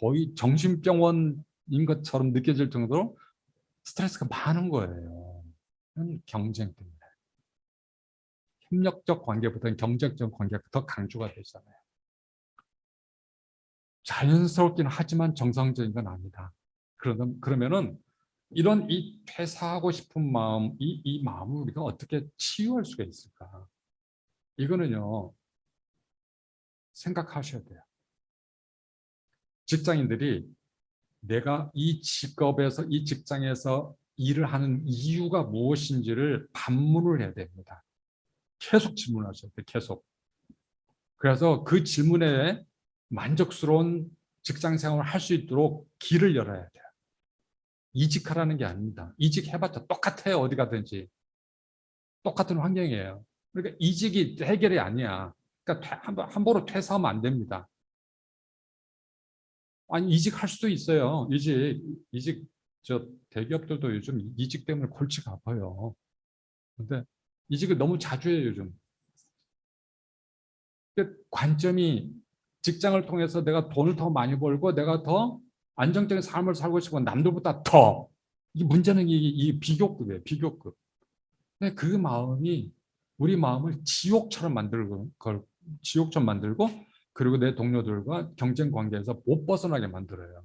거의 정신병원인 것처럼 느껴질 정도로 스트레스가 많은 거예요. 경쟁 때문에. 협력적 관계보다는 경쟁적 관계가 더 강조가 되잖아요. 자연스럽긴 하지만 정상적인 건 아니다. 그러면은 이런 이 퇴사하고 싶은 마음, 이 마음을 우리가 어떻게 치유할 수가 있을까? 이거는요, 생각하셔야 돼요. 직장인들이 내가 이 직업에서, 이 직장에서 일을 하는 이유가 무엇인지를 반문을 해야 됩니다. 계속 질문하셔야 돼요. 계속. 그래서 그 질문에 만족스러운 직장 생활을 할 수 있도록 길을 열어야 돼요. 이직하라는 게 아닙니다. 이직해봤자 똑같아요. 어디 가든지. 똑같은 환경이에요. 그러니까 이직이 해결이 아니야. 그러니까 함부로 퇴사하면 안 됩니다. 아니, 이직할 수도 있어요. 이직, 대기업들도 요즘 이직 때문에 골치가 아파요. 근데 이직을 너무 자주 해요, 요즘. 관점이 직장을 통해서 내가 돈을 더 많이 벌고 내가 더 안정적인 삶을 살고 싶고 남들보다 더. 이 문제는 이 비교급이에요, 비교급. 근데 그 마음이 우리 마음을 지옥처럼 만들고 그리고 내 동료들과 경쟁 관계에서 못 벗어나게 만들어요.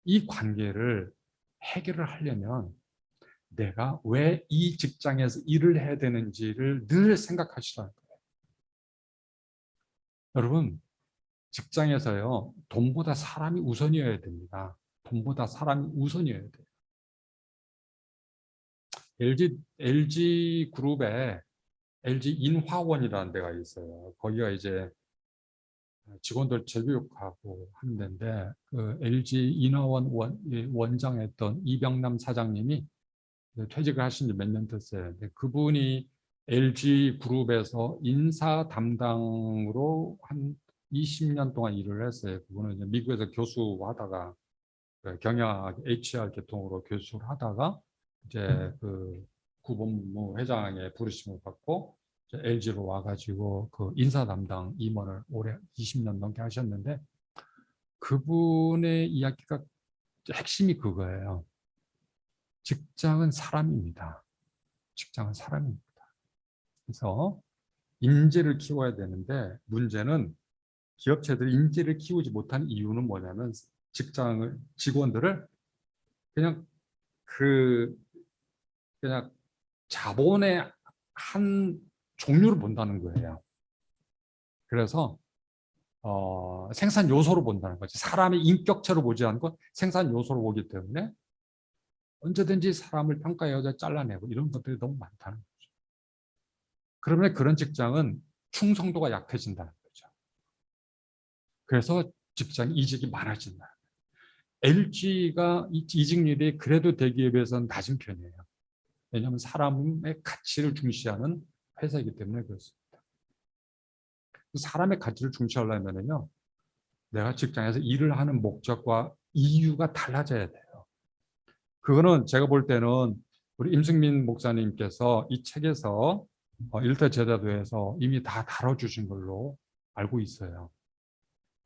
이 관계를 해결을 하려면 내가 왜 이 직장에서 일을 해야 되는지를 늘 생각하시라는 거예요. 여러분, 직장에서요, 돈보다 사람이 우선이어야 됩니다. 돈보다 사람이 우선이어야 돼요. LG 그룹에 LG 인화원이라는 데가 있어요. 거기가 이제 직원들 재교육하고 하는 데인데, 그 LG 인화원 원장했던 이병남 사장님이 퇴직을 하신 지 몇 년 됐어요. 근데 그분이 LG 그룹에서 인사 담당으로 한 20년 동안 일을 했어요. 그분은 이제 미국에서 교수하다가 경영학 HR 계통으로 교수를 하다가 이제 그 구본무 회장의 부르심을 받고 LG로 와가지고 그 인사 담당 임원을 올해 20년 넘게 하셨는데 그분의 이야기가 핵심이 그거예요. 직장은 사람입니다. 직장은 사람입니다. 그래서 인재를 키워야 되는데 문제는 기업체들이 인재를 키우지 못한 이유는 뭐냐면 직원들을 그냥 그 그냥 자본의 한 종류를 본다는 거예요. 그래서 생산 요소로 본다는 거지. 사람의 인격체로 보지 않고 생산 요소로 보기 때문에 언제든지 사람을 평가해서 잘라내고 이런 것들이 너무 많다는 거죠. 그러면 그런 직장은 충성도가 약해진다는 거죠. 그래서 직장 이직이 많아진다. LG가 이직률이 그래도 대기업에서는 낮은 편이에요. 왜냐하면 사람의 가치를 중시하는 회사이기 때문에 그렇습니다. 사람의 가치를 중시하려면요, 내가 직장에서 일을 하는 목적과 이유가 달라져야 돼요. 그거는 제가 볼 때는 우리 임승민 목사님께서 이 책에서 일터 제자도에서 이미 다 다뤄주신 걸로 알고 있어요.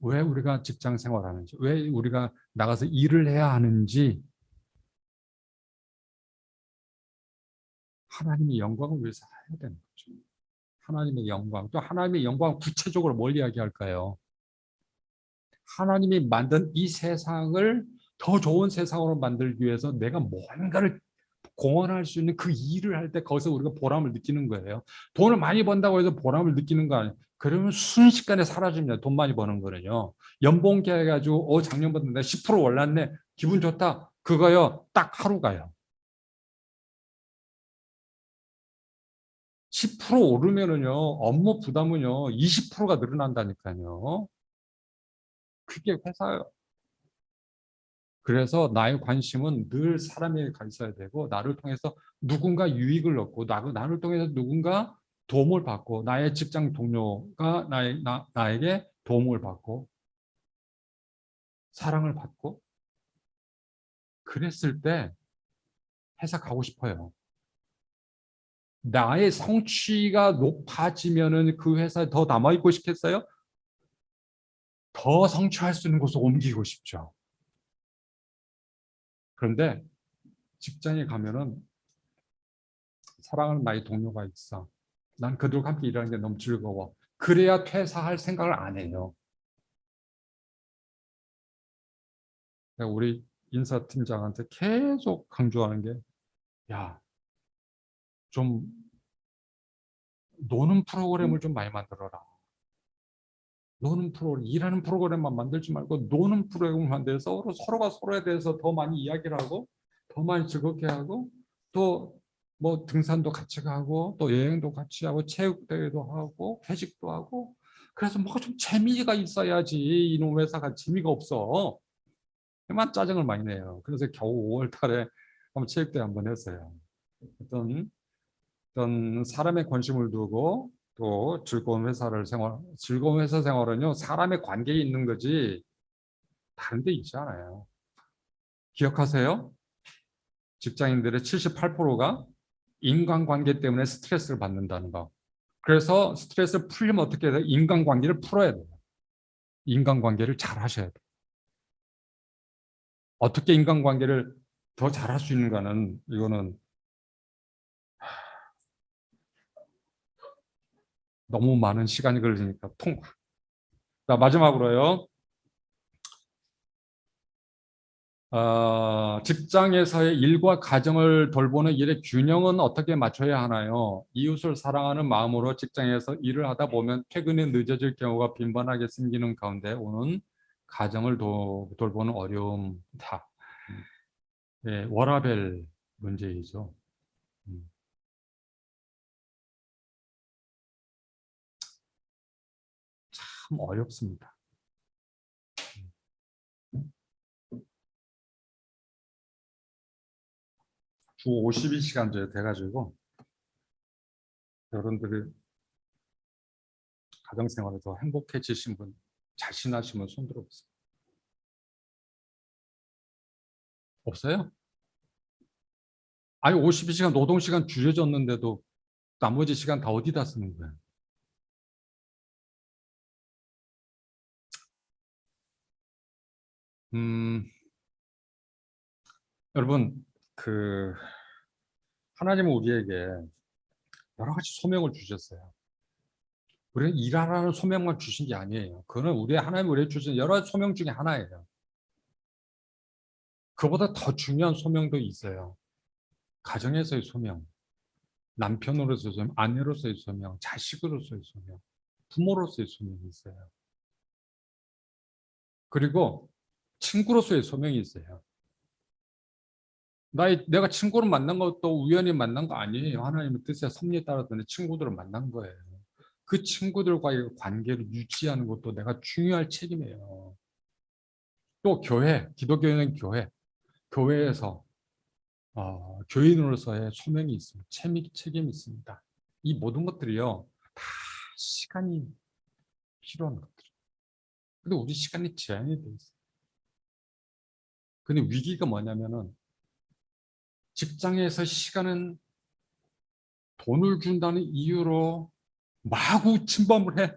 왜 우리가 직장 생활하는지, 왜 우리가 나가서 일을 해야 하는지 하나님의 영광을 위해서 해야 되는 거죠. 하나님의 영광, 또 하나님의 영광 구체적으로 뭘 이야기할까요? 하나님이 만든 이 세상을 더 좋은 세상으로 만들기 위해서 내가 뭔가를 공헌할 수 있는 그 일을 할 때 거기서 우리가 보람을 느끼는 거예요. 돈을 많이 번다고 해서 보람을 느끼는 거 아니에요. 그러면 순식간에 사라집니다. 돈 많이 버는 거는요. 연봉 계획해가지고 작년보다 내가 10% 올랐네. 기분 좋다. 그거요. 딱 하루 가요. 10% 오르면은요. 업무 부담은요. 20%가 늘어난다니까요. 그게 회사 그래서 나의 관심은 늘 사람에게 가 있어야 되고 나를 통해서 누군가 유익을 얻고 나를 통해서 누군가 도움을 받고 나의 직장 동료가 나에게 도움을 받고 사랑을 받고 그랬을 때 회사 가고 싶어요. 나의 성취가 높아지면은 그 회사에 더 남아있고 싶겠어요? 더 성취할 수 있는 곳으로 옮기고 싶죠. 그런데 직장에 가면은 사랑하는 나의 동료가 있어. 난 그들과 함께 일하는 게 너무 즐거워. 그래야 퇴사할 생각을 안 해요. 우리 인사팀장한테 계속 강조하는 게, 야, 좀 노는 프로그램을 좀 많이 만들어라. 노는 프로그램, 일하는 프로그램만 만들지 말고 노는 프로그램을 만들어서 서로가 서로에 대해서 더 많이 이야기를 하고 더 많이 즐겁게 하고 또 뭐 등산도 같이 가고 또 여행도 같이 하고 체육대회도 하고 회식도 하고 그래서 뭐가 좀 재미가 있어야지. 이놈 회사가 재미가 없어. 그만 짜증을 많이 내요. 그래서 겨우 5월 달에 한번 체육대회 한번 했어요. 어떤 사람의 관심을 두고 또 즐거운 회사 생활은요, 사람의 관계에 있는 거지 다른 데 있지 않아요. 기억하세요? 직장인들의 78%가 인간관계 때문에 스트레스를 받는다는 거. 그래서 스트레스를 풀려면 어떻게 해야 돼요? 인간관계를 풀어야 돼요. 인간관계를 잘 하셔야 돼요. 어떻게 인간관계를 더 잘할 수 있는가는 이거는 너무 많은 시간이 걸리니까 자, 마지막으로요. 직장에서의 일과 가정을 돌보는 일의 균형은 어떻게 맞춰야 하나요? 이웃을 사랑하는 마음으로 직장에서 일을 하다 보면 퇴근이 늦어질 경우가 빈번하게 생기는 가운데 오는 가정을 돌보는 어려움다. 예, 워라밸 문제이죠. 음, 참 어렵습니다. 주 52시간제 돼가지고 여러분들이 가정생활에서 행복해지신 분 자신하시면 손 들어보세요. 없어요? 아니 52시간 노동시간 줄여졌는데도 나머지 시간 다 어디다 쓰는 거예요? 음, 여러분, 하나님은 우리에게 여러 가지 소명을 주셨어요. 우리는 일하라는 소명만 주신 게 아니에요. 그거는 하나님 우리에게 주신 여러 가지 소명 중에 하나예요. 그보다 더 중요한 소명도 있어요. 가정에서의 소명, 남편으로서의 소명, 아내로서의 소명, 자식으로서의 소명, 부모로서의 소명이 있어요. 그리고 친구로서의 소명이 있어요. 내가 친구를 만난 것도 우연히 만난 거 아니에요. 하나님의 뜻에 섭리에 따라서 내 친구들을 만난 거예요. 그 친구들과의 관계를 유지하는 것도 내가 중요할 책임이에요. 또 기독교는 교회에서 교인으로서의 소명이 있습니다. 책임이 있습니다. 이 모든 것들이요, 다 시간이 필요한 것들이에요. 근데 우리 시간이 제한이 돼 있어요. 근데 위기가 뭐냐면은 직장에서 시간은 돈을 준다는 이유로 마구 침범을 해.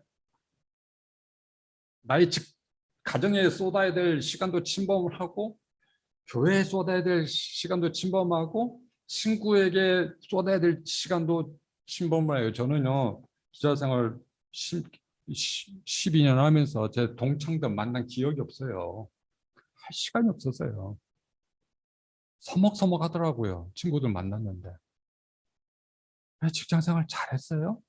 나의 가정에 쏟아야 될 시간도 침범을 하고 교회에 쏟아야 될 시간도 침범하고 친구에게 쏟아야 될 시간도 침범을 해요. 저는요 기자 생활 12년 하면서 제 동창들 만난 기억이 없어요. 할 시간이 없었어요. 서먹서먹 하더라고요. 친구들 만났는데. 직장 생활 잘했어요?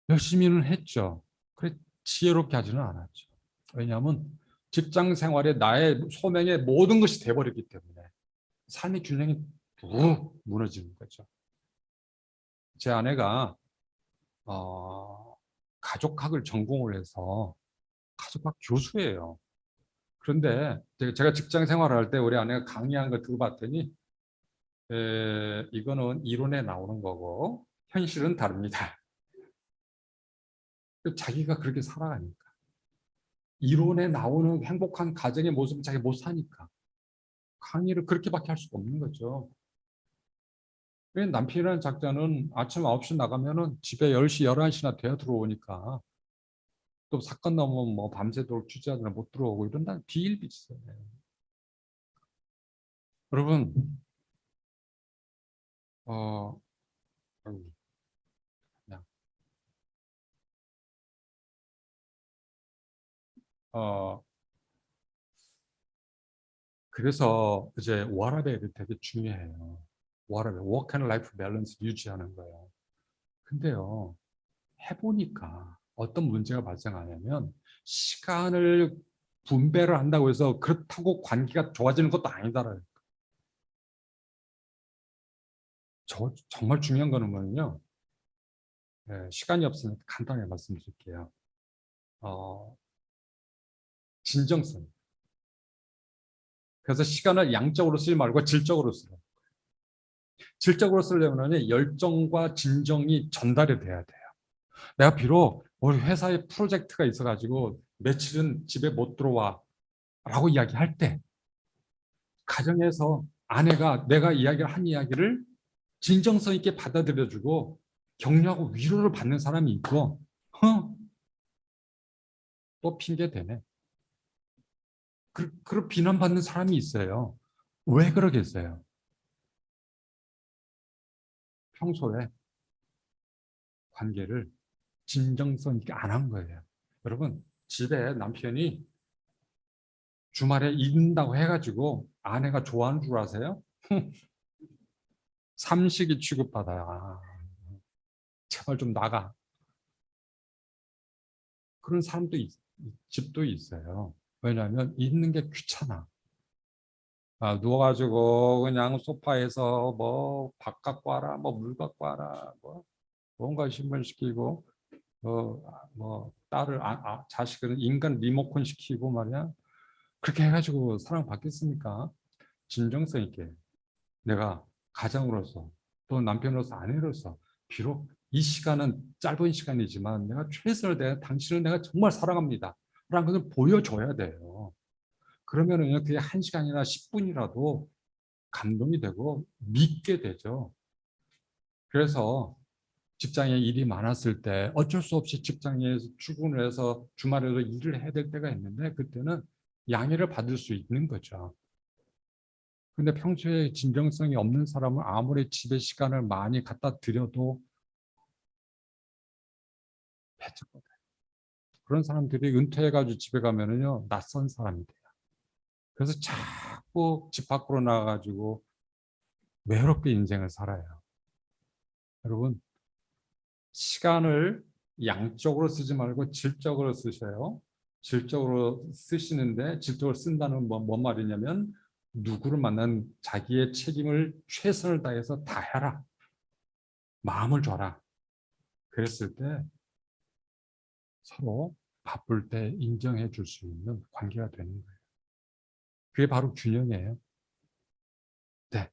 열심히는 했죠. 그래 지혜롭게 하지는 않았죠. 왜냐하면 직장 생활에 나의 소명의 모든 것이 돼버렸기 때문에 삶의 균형이 뚝 무너지는 거죠. 제 아내가 가족학을 전공을 해서 가족학 교수예요. 그런데 제가 직장 생활을 할 때 우리 아내가 강의한 걸 들어봤더니 이거는 이론에 나오는 거고 현실은 다릅니다. 자기가 그렇게 살아가니까. 이론에 나오는 행복한 가정의 모습을 자기가 못 사니까. 강의를 그렇게밖에 할 수가 없는 거죠. 남편이라는 작자는 아침 9시 나가면은 집에 10시, 11시나 돼야 들어오니까 또 사건 나오면 뭐 밤새도록 취재하느라 못 들어오고 이런다는 비일비재예요. 여러분, 어, 어, 그래서 이제 워라밸이 되게 중요해요. 워라밸, 워크 앤 라이프 밸런스 유지하는 거예요. 근데요, 해보니까 어떤 문제가 발생하냐면 시간을 분배를 한다고 해서 그렇다고 관계가 좋아지는 것도 아니다라요. 정말 중요한 거는 뭐냐면 시간이 없으니까 간단하게 말씀드릴게요. 어, 진정성. 그래서 시간을 양적으로 쓰지 말고 질적으로 쓰라. 질적으로 쓰려면 열정과 진정이 전달이 돼야 돼요. 내가 비록 우리 회사에 프로젝트가 있어가지고 며칠은 집에 못 들어와 라고 이야기할 때 가정에서 아내가 내가 이야기를 한 이야기를 진정성 있게 받아들여주고 격려하고 위로를 받는 사람이 있고 또 핑계 대네. 그런 비난받는 사람이 있어요. 왜 그러겠어요? 평소에 관계를 진정성 있게 안 한 거예요. 여러분, 집에 남편이 주말에 잊는다고 해가지고 아내가 좋아하는 줄 아세요? 삼식이 취급받아요. 제발 좀 나가. 그런 사람도 집도 있어요. 왜냐하면 있는 게 귀찮아. 누워가지고 그냥 소파에서 뭐 밥 갖고 와라, 뭐 물 갖고 와라, 뭐 뭔가 신문시키고 뭐 딸을 자식은 인간 리모컨 시키고 말이야. 그렇게 해가지고 사랑 받겠습니까? 진정성 있게 내가 가장으로서 또 남편으로서 아내로서 비록 이 시간은 짧은 시간이지만 내가 최선을 다해 당신을 내가 정말 사랑합니다 라는 것을 보여줘야 돼요. 그러면은 그게 1시간이나 10분이라도 감동이 되고 믿게 되죠. 그래서 직장에 일이 많았을 때 어쩔 수 없이 직장에 출근을 해서 주말에도 일을 해야 될 때가 있는데 그때는 양해를 받을 수 있는 거죠. 근데 평소에 진정성이 없는 사람은 아무리 집에 시간을 많이 갖다 들여도 배척. 그런 사람들이 은퇴해가지고 집에 가면은요 낯선 사람이 돼요. 그래서 자꾸 집 밖으로 나가가지고 외롭게 인생을 살아요. 여러분 시간을 양적으로 쓰지 말고 질적으로 쓰셔요. 질적으로 쓰시는데 질적으로 쓴다는 뭔 말이냐면 누구를 만난 자기의 책임을 최선을 다해서 다 해라. 마음을 줘라. 그랬을 때 서로 바쁠 때 인정해 줄 수 있는 관계가 되는 거예요. 그게 바로 균형이에요. 네.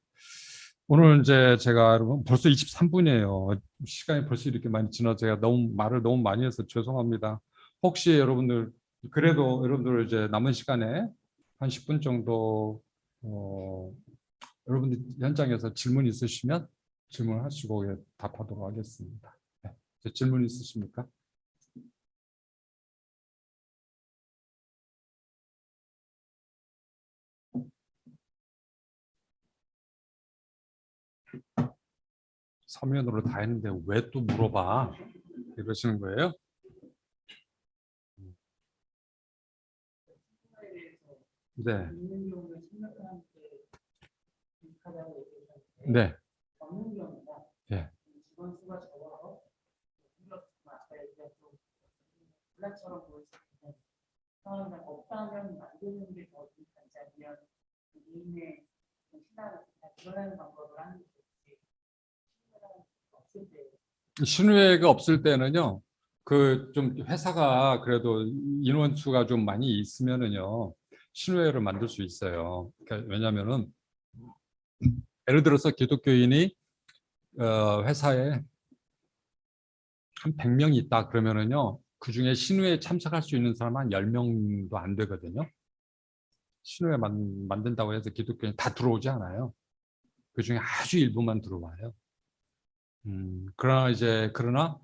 오늘 이제 제가 여러분 벌써 23분이에요. 시간이 벌써 이렇게 많이 지나서 제가 말을 너무 많이 해서 죄송합니다. 혹시 여러분들 그래도 여러분들 이제 남은 시간에 한 10분 정도 여러분들 현장에서 질문 있으시면 질문하시고 답하도록 하겠습니다. 네. 질문 있으십니까? 서면으로 다 했는데 왜 또 물어봐? 이러시는 거예요? 네. 네. 예. 신우회가 없을 때는요, 그 좀 회사가 그래도 인원수가 좀 많이 있으면은요, 신우회를 만들 수 있어요. 그러니까 왜냐면은 예를 들어서 기독교인이 회사에 한 100명이 있다 그러면은요, 그 중에 신우회에 참석할 수 있는 사람 한 10명도 안 되거든요. 신우회 만든다고 해서 기독교인 다 들어오지 않아요. 그 중에 아주 일부만 들어와요. 그러나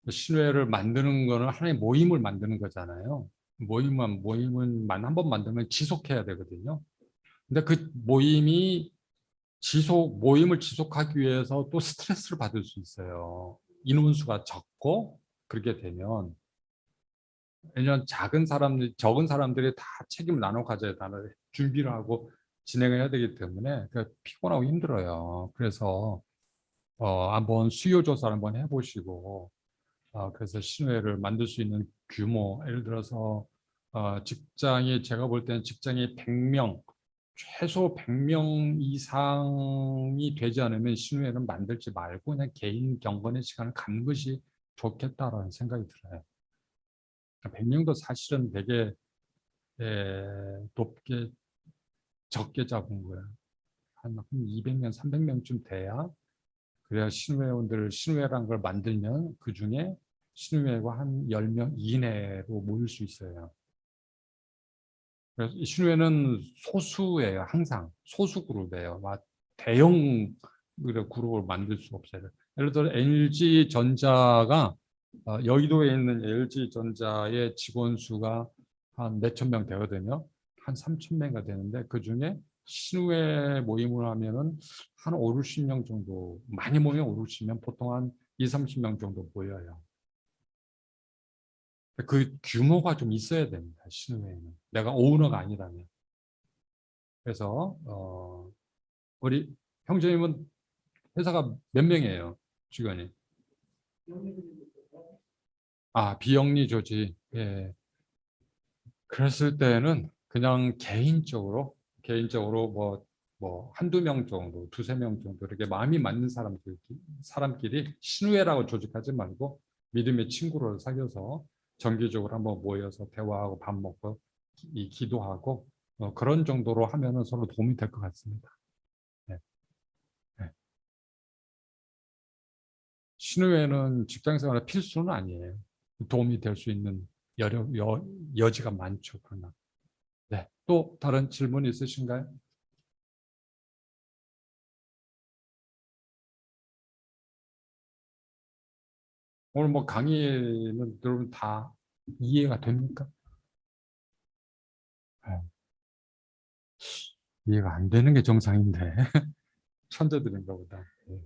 신뢰를 만드는 거는 하나의 모임을 만드는 거잖아요. 모임은 한 번 만들면 지속해야 되거든요. 근데 그 모임을 지속하기 위해서 또 스트레스를 받을 수 있어요. 인원수가 적고 그렇게 되면 왜냐하면 적은 사람들이 다 책임을 나눠 가져야 하는 준비를 하고 진행을 해야 되기 때문에 피곤하고 힘들어요. 그래서 한번 수요 조사를 한번 해보시고 그래서 신뢰를 만들 수 있는 규모, 예를 들어서 직장이 제가 볼 때는 직장이 100명, 최소 100명 이상이 되지 않으면 신뢰는 만들지 말고 그냥 개인 경건의 시간을 갖는 것이 좋겠다라는 생각이 들어요. 100명도 사실은 되게 높게 적게 잡은 거예요. 한 200명, 300명쯤 돼야 그래야 신우회원들 신우회라는 걸 만들면 그중에 신우회가 한 10명 이내로 모일 수 있어요. 그래서 이 신우회는 소수예요. 항상 소수 그룹이에요. 막 대형 그룹을 만들 수 없어요. 예를 들어 LG전자가 여의도에 있는 LG전자의 직원 수가 한 몇천 명 되거든요. 한 3천 명가 되는데 그중에 신우회 모임을 하면은 한 5, 60명 정도, 많이 모이면 5, 60명, 보통 한 2, 30명 정도 모여요. 그 규모가 좀 있어야 됩니다. 신우회는. 내가 오너가 아니라면. 그래서 우리 형제님은 회사가 몇 명이에요? 직원이? 비영리 조직. 예. 그랬을 때는 그냥 개인적으로 뭐 한두 명 정도, 두세 명 정도 이렇게 마음이 맞는 사람끼리 신우회라고 조직하지 말고 믿음의 친구를 사귀어서 정기적으로 한번 모여서 대화하고 밥 먹고 기도하고 그런 정도로 하면은 서로 도움이 될 것 같습니다. 네. 네. 신우회는 직장생활의 필수는 아니에요. 도움이 될 수 있는 여지가 많죠. 그러나. 네. 또 다른 질문 있으신가요? 오늘 뭐 강의는 여러분 다 이해가 됩니까? 네. 이해가 안 되는 게 정상인데 천재들인가 보다. 네.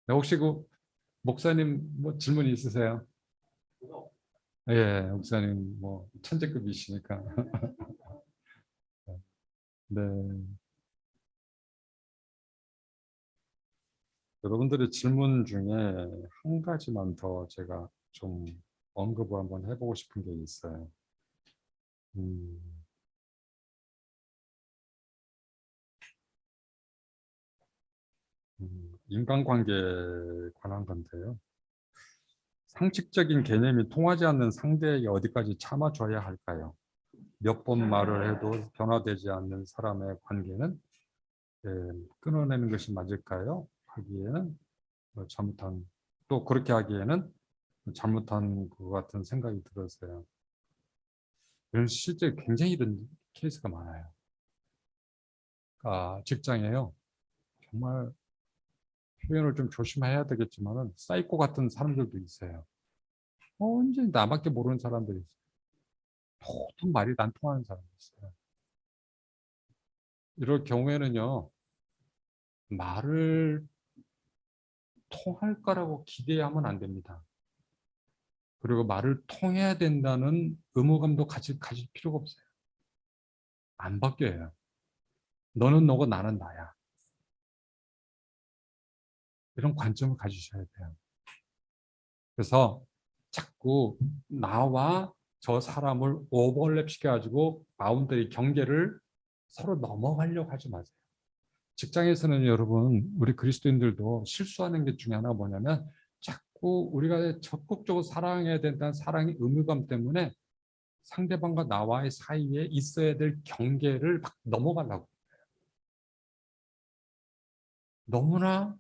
네, 혹시 그 목사님 뭐 질문 있으세요? 예, 목사님 뭐 천재급이시니까. 네, 여러분들의 질문 중에 한 가지만 더 제가 좀 언급을 한번 해보고 싶은 게 있어요. 음, 인간관계에 관한 건데요. 상식적인 개념이 통하지 않는 상대에게 어디까지 참아줘야 할까요? 몇 번 말을 해도 변화되지 않는 사람의 관계는 예, 끊어내는 것이 맞을까요? 하기에는 잘못한 또 그렇게 하기에는 잘못한 것 같은 생각이 들었어요. 실제 굉장히 이런 케이스가 많아요. 직장에요. 정말 표현을 좀 조심해야 되겠지만은 사이코 같은 사람들도 있어요. 언제 나밖에 모르는 사람들이 있어요. 보통 말이 안 통하는 사람이 있어요. 이럴 경우에는요, 말을 통할 거라고 기대하면 안 됩니다. 그리고 말을 통해야 된다는 의무감도 가질 필요가 없어요. 안 바뀌어요. 너는 너고 나는 나야. 이런 관점을 가지셔야 돼요. 그래서 자꾸 나와 저 사람을 오버랩 시켜가지고 바운더리 경계를 서로 넘어가려고 하지 마세요. 직장에서는 여러분, 우리 그리스도인들도 실수하는 게 중에 하나가 뭐냐면 자꾸 우리가 적극적으로 사랑해야 된다는 사랑의 의무감 때문에 상대방과 나와의 사이에 있어야 될 경계를 막 넘어가려고. 너무나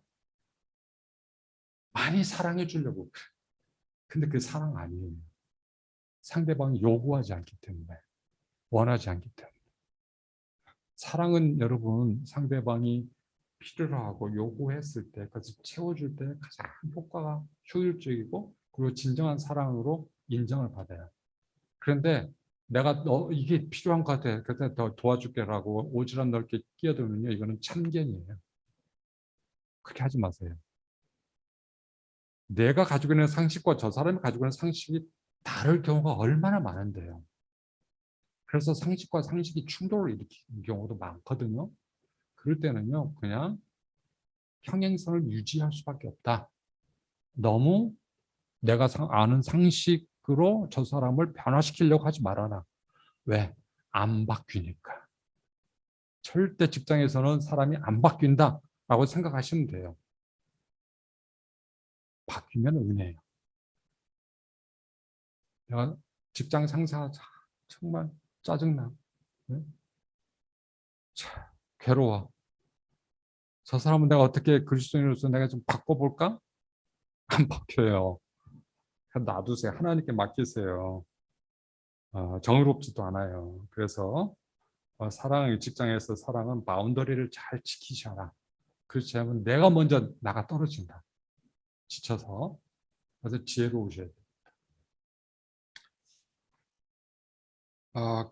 많이 사랑해 주려고. 근데 그 사랑 아니에요. 상대방이 요구하지 않기 때문에, 원하지 않기 때문에. 사랑은 여러분, 상대방이 필요로 하고 요구했을 때, 그것을 채워줄 때 가장 효과가 효율적이고, 그리고 진정한 사랑으로 인정을 받아요. 그런데 내가 너 이게 필요한 것 같아. 그때 더 도와줄게라고 오지랖 넓게 끼어들면요. 이거는 참견이에요. 그렇게 하지 마세요. 내가 가지고 있는 상식과 저 사람이 가지고 있는 상식이 다를 경우가 얼마나 많은데요. 그래서 상식과 상식이 충돌을 일으키는 경우도 많거든요. 그럴 때는요, 그냥 평행선을 유지할 수밖에 없다. 너무 내가 아는 상식으로 저 사람을 변화시키려고 하지 말아라. 왜? 안 바뀌니까. 절대 직장에서는 사람이 안 바뀐다라고 생각하시면 돼요. 바뀌면 은혜예요. 내가 직장 상사 정말 짜증나. 네? 괴로워. 저 사람은 내가 어떻게 그리스도인으로서 내가 좀 바꿔볼까? 안 바뀌어요. 놔두세요. 하나님께 맡기세요. 정의롭지도 않아요. 그래서 사랑, 직장에서 사랑은 바운더리를 잘 지키셔라. 그렇지 않으면 내가 먼저 나가 떨어진다. 지쳐서. 그래서 지혜로우셔야 돼요.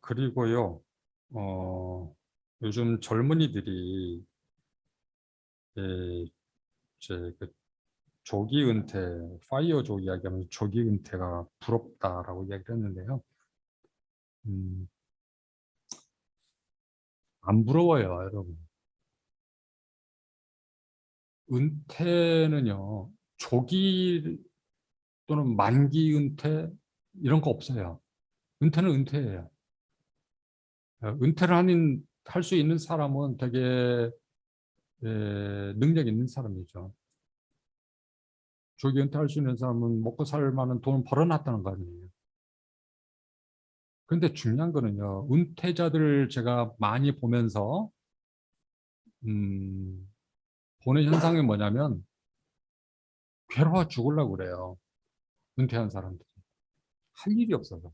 그리고요, 요즘 젊은이들이 예, 이제 그 조기 은퇴, 파이어족 이야기하면서 조기 은퇴가 부럽다라고 이야기를 했는데요. 음, 안 부러워요, 여러분. 은퇴는요, 조기 또는 만기 은퇴 이런 거 없어요. 은퇴는 은퇴예요. 은퇴를 할 수 있는 사람은 되게 능력 있는 사람이죠. 조기 은퇴할 수 있는 사람은 먹고 살 만한 돈을 벌어놨다는 거 아니에요. 그런데 중요한 거는요, 은퇴자들을 제가 많이 보면서 음, 보는 현상이 뭐냐면 괴로워 죽으려고 그래요. 은퇴한 사람들이. 할 일이 없어서.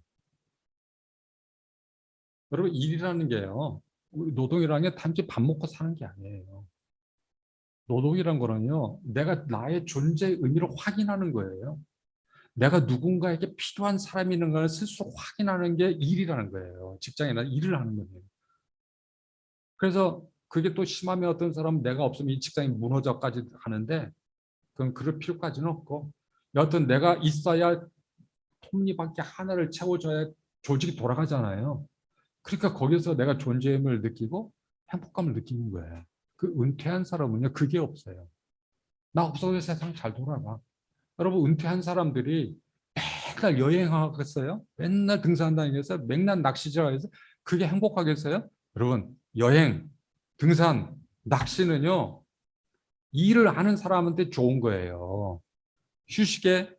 여러분 일이라는 게요. 우리 노동이라는 게 단지 밥 먹고 사는 게 아니에요. 노동이란 거는요. 내가 나의 존재의 의미를 확인하는 거예요. 내가 누군가에게 필요한 사람이 있는 걸 스스로 확인하는 게 일이라는 거예요. 직장이나 일을 하는 거예요. 그래서 그게 또 심하면 어떤 사람은 내가 없으면 이 직장이 무너져까지 하는데 그건 그럴 필요까지는 없고 여하튼 내가 있어야 톱니바퀴 하나를 채워줘야 조직이 돌아가잖아요. 그러니까 거기서 내가 존재감을 느끼고 행복감을 느끼는 거예요. 그 은퇴한 사람은요, 그게 없어요. 나 없어도 세상 잘 돌아가. 여러분, 은퇴한 사람들이 맨날 여행하겠어요? 맨날 등산 다니겠어요? 맨날 낚시질 하겠어요? 그게 행복하겠어요? 여러분, 여행, 등산, 낚시는요, 일을 하는 사람한테 좋은 거예요. 휴식의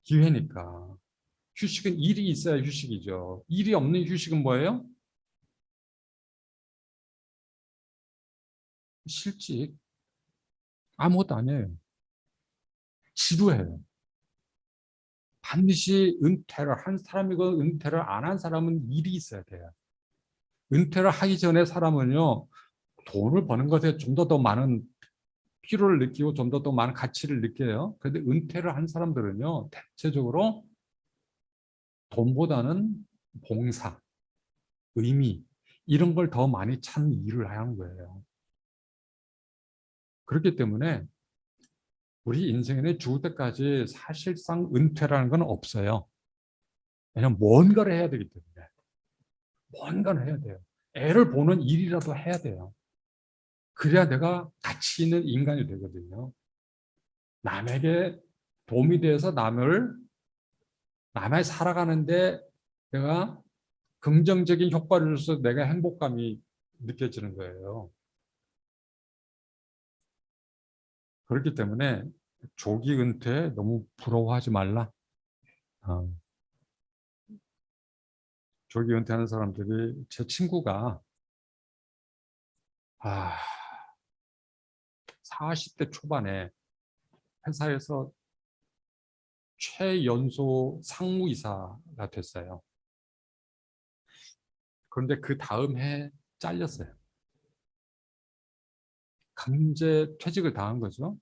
기회니까. 휴식은 일이 있어야 휴식이죠. 일이 없는 휴식은 뭐예요? 실직. 아무것도 아니에요. 지루해요. 반드시 은퇴를 한 사람이고 은퇴를 안 한 사람은 일이 있어야 돼요. 은퇴를 하기 전에 사람은요, 돈을 버는 것에 좀 더 많은 필요를 느끼고 좀 더 많은 가치를 느껴요. 그런데 은퇴를 한 사람들은요, 대체적으로 돈보다는 봉사, 의미, 이런 걸 더 많이 찾는 일을 하는 거예요. 그렇기 때문에 우리 인생에 죽을 때까지 사실상 은퇴라는 건 없어요. 왜냐하면 뭔가를 해야 되기 때문에. 뭔가를 해야 돼요. 애를 보는 일이라도 해야 돼요. 그래야 내가 가치 있는 인간이 되거든요. 남에게 도움이 돼서 남의 살아가는데 내가 긍정적인 효과를 줘서 내가 행복감이 느껴지는 거예요. 그렇기 때문에 조기 은퇴 너무 부러워하지 말라. 어, 조기 은퇴하는 사람들이 제 친구가 40대 초반에 회사에서 최연소 상무이사가 됐어요. 그런데 그 다음 해 잘렸어요. 강제 퇴직을 당한 거죠.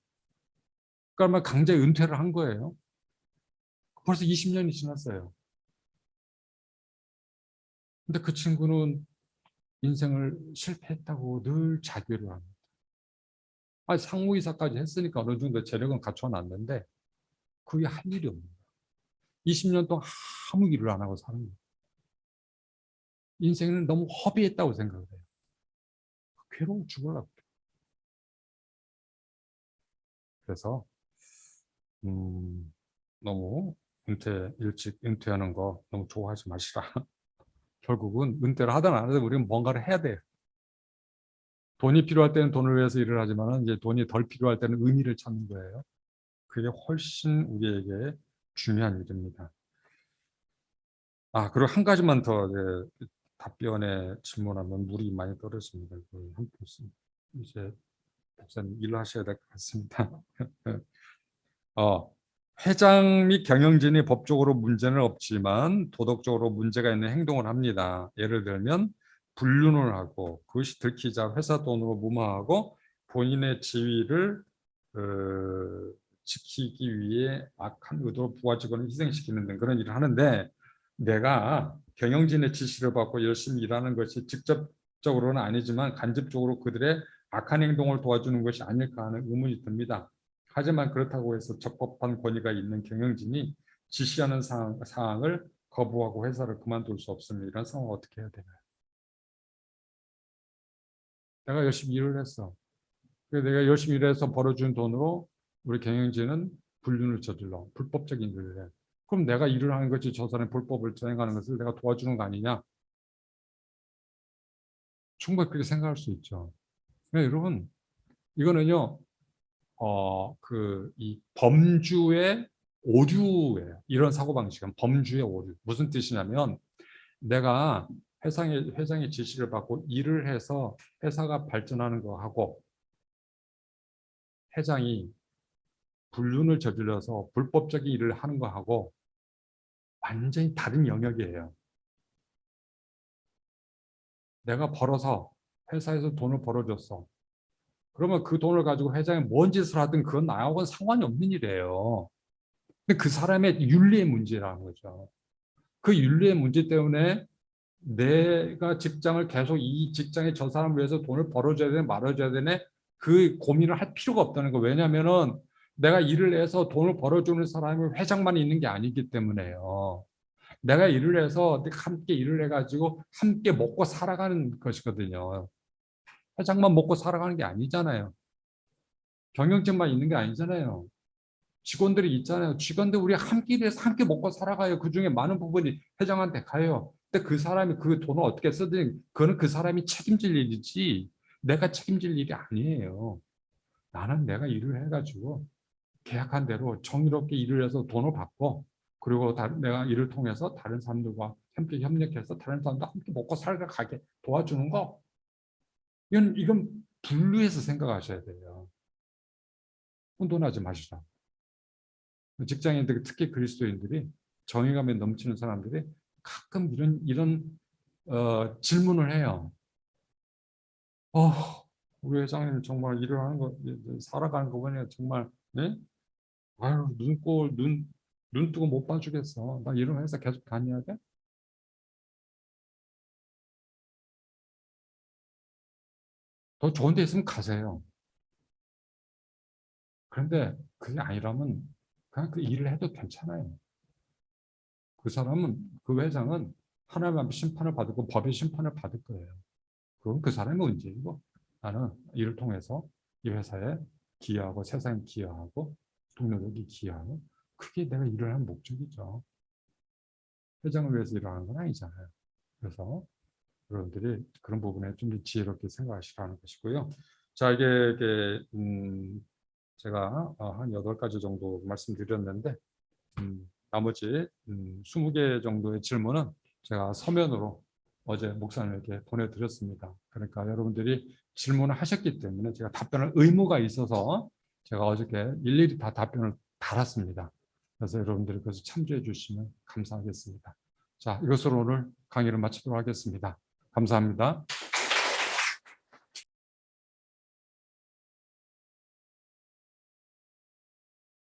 그러니까 강제 은퇴를 한 거예요. 벌써 20년이 지났어요. 근데 그 친구는 인생을 실패했다고 늘 자괴를 합니다. 상무이사까지 했으니까 어느 정도 재력은 갖춰놨는데 그게 할 일이 없는 거예요. 20년 동안 아무 일을 안 하고 사는 거예요. 인생은 너무 허비했다고 생각을 해요. 괴로워 죽으려고. 그래서 너무 일찍 은퇴하는 거 너무 좋아하지 마시라. 결국은 은퇴를 하든 안 하든 우리는 뭔가를 해야 돼요. 돈이 필요할 때는 돈을 위해서 일을 하지만 이제 돈이 덜 필요할 때는 의미를 찾는 거예요. 그게 훨씬 우리에게 중요한 일입니다. 그리고 한 가지만 더 답변에 질문하면 물이 많이 떨어집니다. 이제 목사님 일을 하셔야 될 것 같습니다. 회장 및 경영진이 법적으로 문제는 없지만 도덕적으로 문제가 있는 행동을 합니다. 예를 들면 불륜을 하고 그것이 들키자 회사 돈으로 무마하고 본인의 지위를 지키기 위해 악한 의도로 부하 직원을 희생시키는 등 그런 일을 하는데, 내가 경영진의 지시를 받고 열심히 일하는 것이 직접적으로는 아니지만 간접적으로 그들의 악한 행동을 도와주는 것이 아닐까 하는 의문이 듭니다. 하지만 그렇다고 해서 적법한 권위가 있는 경영진이 지시하는 사항을 거부하고 회사를 그만둘 수 없습니다. 이런 상황을 어떻게 해야 되나요? 내가 열심히 일을 했어. 내가 열심히 일해서 벌어준 돈으로 우리 경영진은 불륜을 저질러 불법적인 일을 해. 그럼 내가 일을 하는 거지 저 사람이 불법을 수행하는 것을 내가 도와주는 거 아니냐? 충분히 그렇게 생각할 수 있죠. 여러분, 이거는요, 이 범주의 오류예요. 이런 사고방식은 범주의 오류. 무슨 뜻이냐면, 내가 회장의 지시를 받고 일을 해서 회사가 발전하는 거하고, 회장이 불륜을 저질러서 불법적인 일을 하는 거하고 완전히 다른 영역이에요. 내가 벌어서 회사에서 돈을 벌어줬어. 그러면 그 돈을 가지고 회장이 뭔 짓을 하든 그건 나하고는 상관이 없는 일이에요. 근데 그 사람의 윤리의 문제라는 거죠. 그 윤리의 문제 때문에 내가 직장을 계속 이 직장에 저 사람을 위해서 돈을 벌어줘야 되네 말아줘야 되네 그 고민을 할 필요가 없다는 거. 왜냐하면은 내가 일을 해서 돈을 벌어주는 사람이 회장만 있는 게 아니기 때문에요. 내가 일을 해서 함께 일을 해가지고 함께 먹고 살아가는 것이거든요. 회장만 먹고 살아가는 게 아니잖아요. 경영진만 있는 게 아니잖아요. 직원들이 있잖아요. 직원들 우리 함께 일해서 함께 먹고 살아가요. 그중에 많은 부분이 회장한테 가요. 근데 그 사람이 그 돈을 어떻게 쓰든 그거는 그 사람이 책임질 일이지 내가 책임질 일이 아니에요. 나는 내가 일을 해가지고 계약한 대로 정의롭게 일을 해서 돈을 받고, 그리고 내가 일을 통해서 다른 사람들과 함께 협력해서 다른 사람도 함께 먹고 살아가게 도와주는 거. 이건 분류해서 생각하셔야 돼요. 혼돈하지 마시라. 직장인들, 특히 그리스도인들이 정의감에 넘치는 사람들이 가끔 이런 질문을 해요. 우리 회장님 정말 일을 하는 거, 살아가는 거 보니 정말, 네? 아유, 눈 뜨고 못 봐주겠어. 나 이런 회사 계속 다녀야 돼? 더 좋은 데 있으면 가세요. 그런데 그게 아니라면 그냥 그 일을 해도 괜찮아요. 그 사람은, 그 회장은 하나님 앞에 심판을 받고 법의 심판을 받을 거예요. 그건 그 사람의 문제이고, 나는 일을 통해서 이 회사에 기여하고 세상에 기여하고 동료들이 기여하고, 그게 내가 일을 하는 목적이죠. 회장을 위해서 일하는 건 아니잖아요. 그래서 여러분들이 그런 부분에 좀 더 지혜롭게 생각하시라는 것이고요. 자, 제가 한 8가지 정도 말씀드렸는데, 나머지 20개 정도의 질문은 제가 서면으로 어제 목사님에게 보내드렸습니다. 그러니까 여러분들이 질문을 하셨기 때문에 제가 답변할 의무가 있어서 제가 어저께 일일이 다 답변을 달았습니다. 그래서 여러분들이 그것을 참조해 주시면 감사하겠습니다. 자, 이것으로 오늘 강의를 마치도록 하겠습니다. 감사합니다.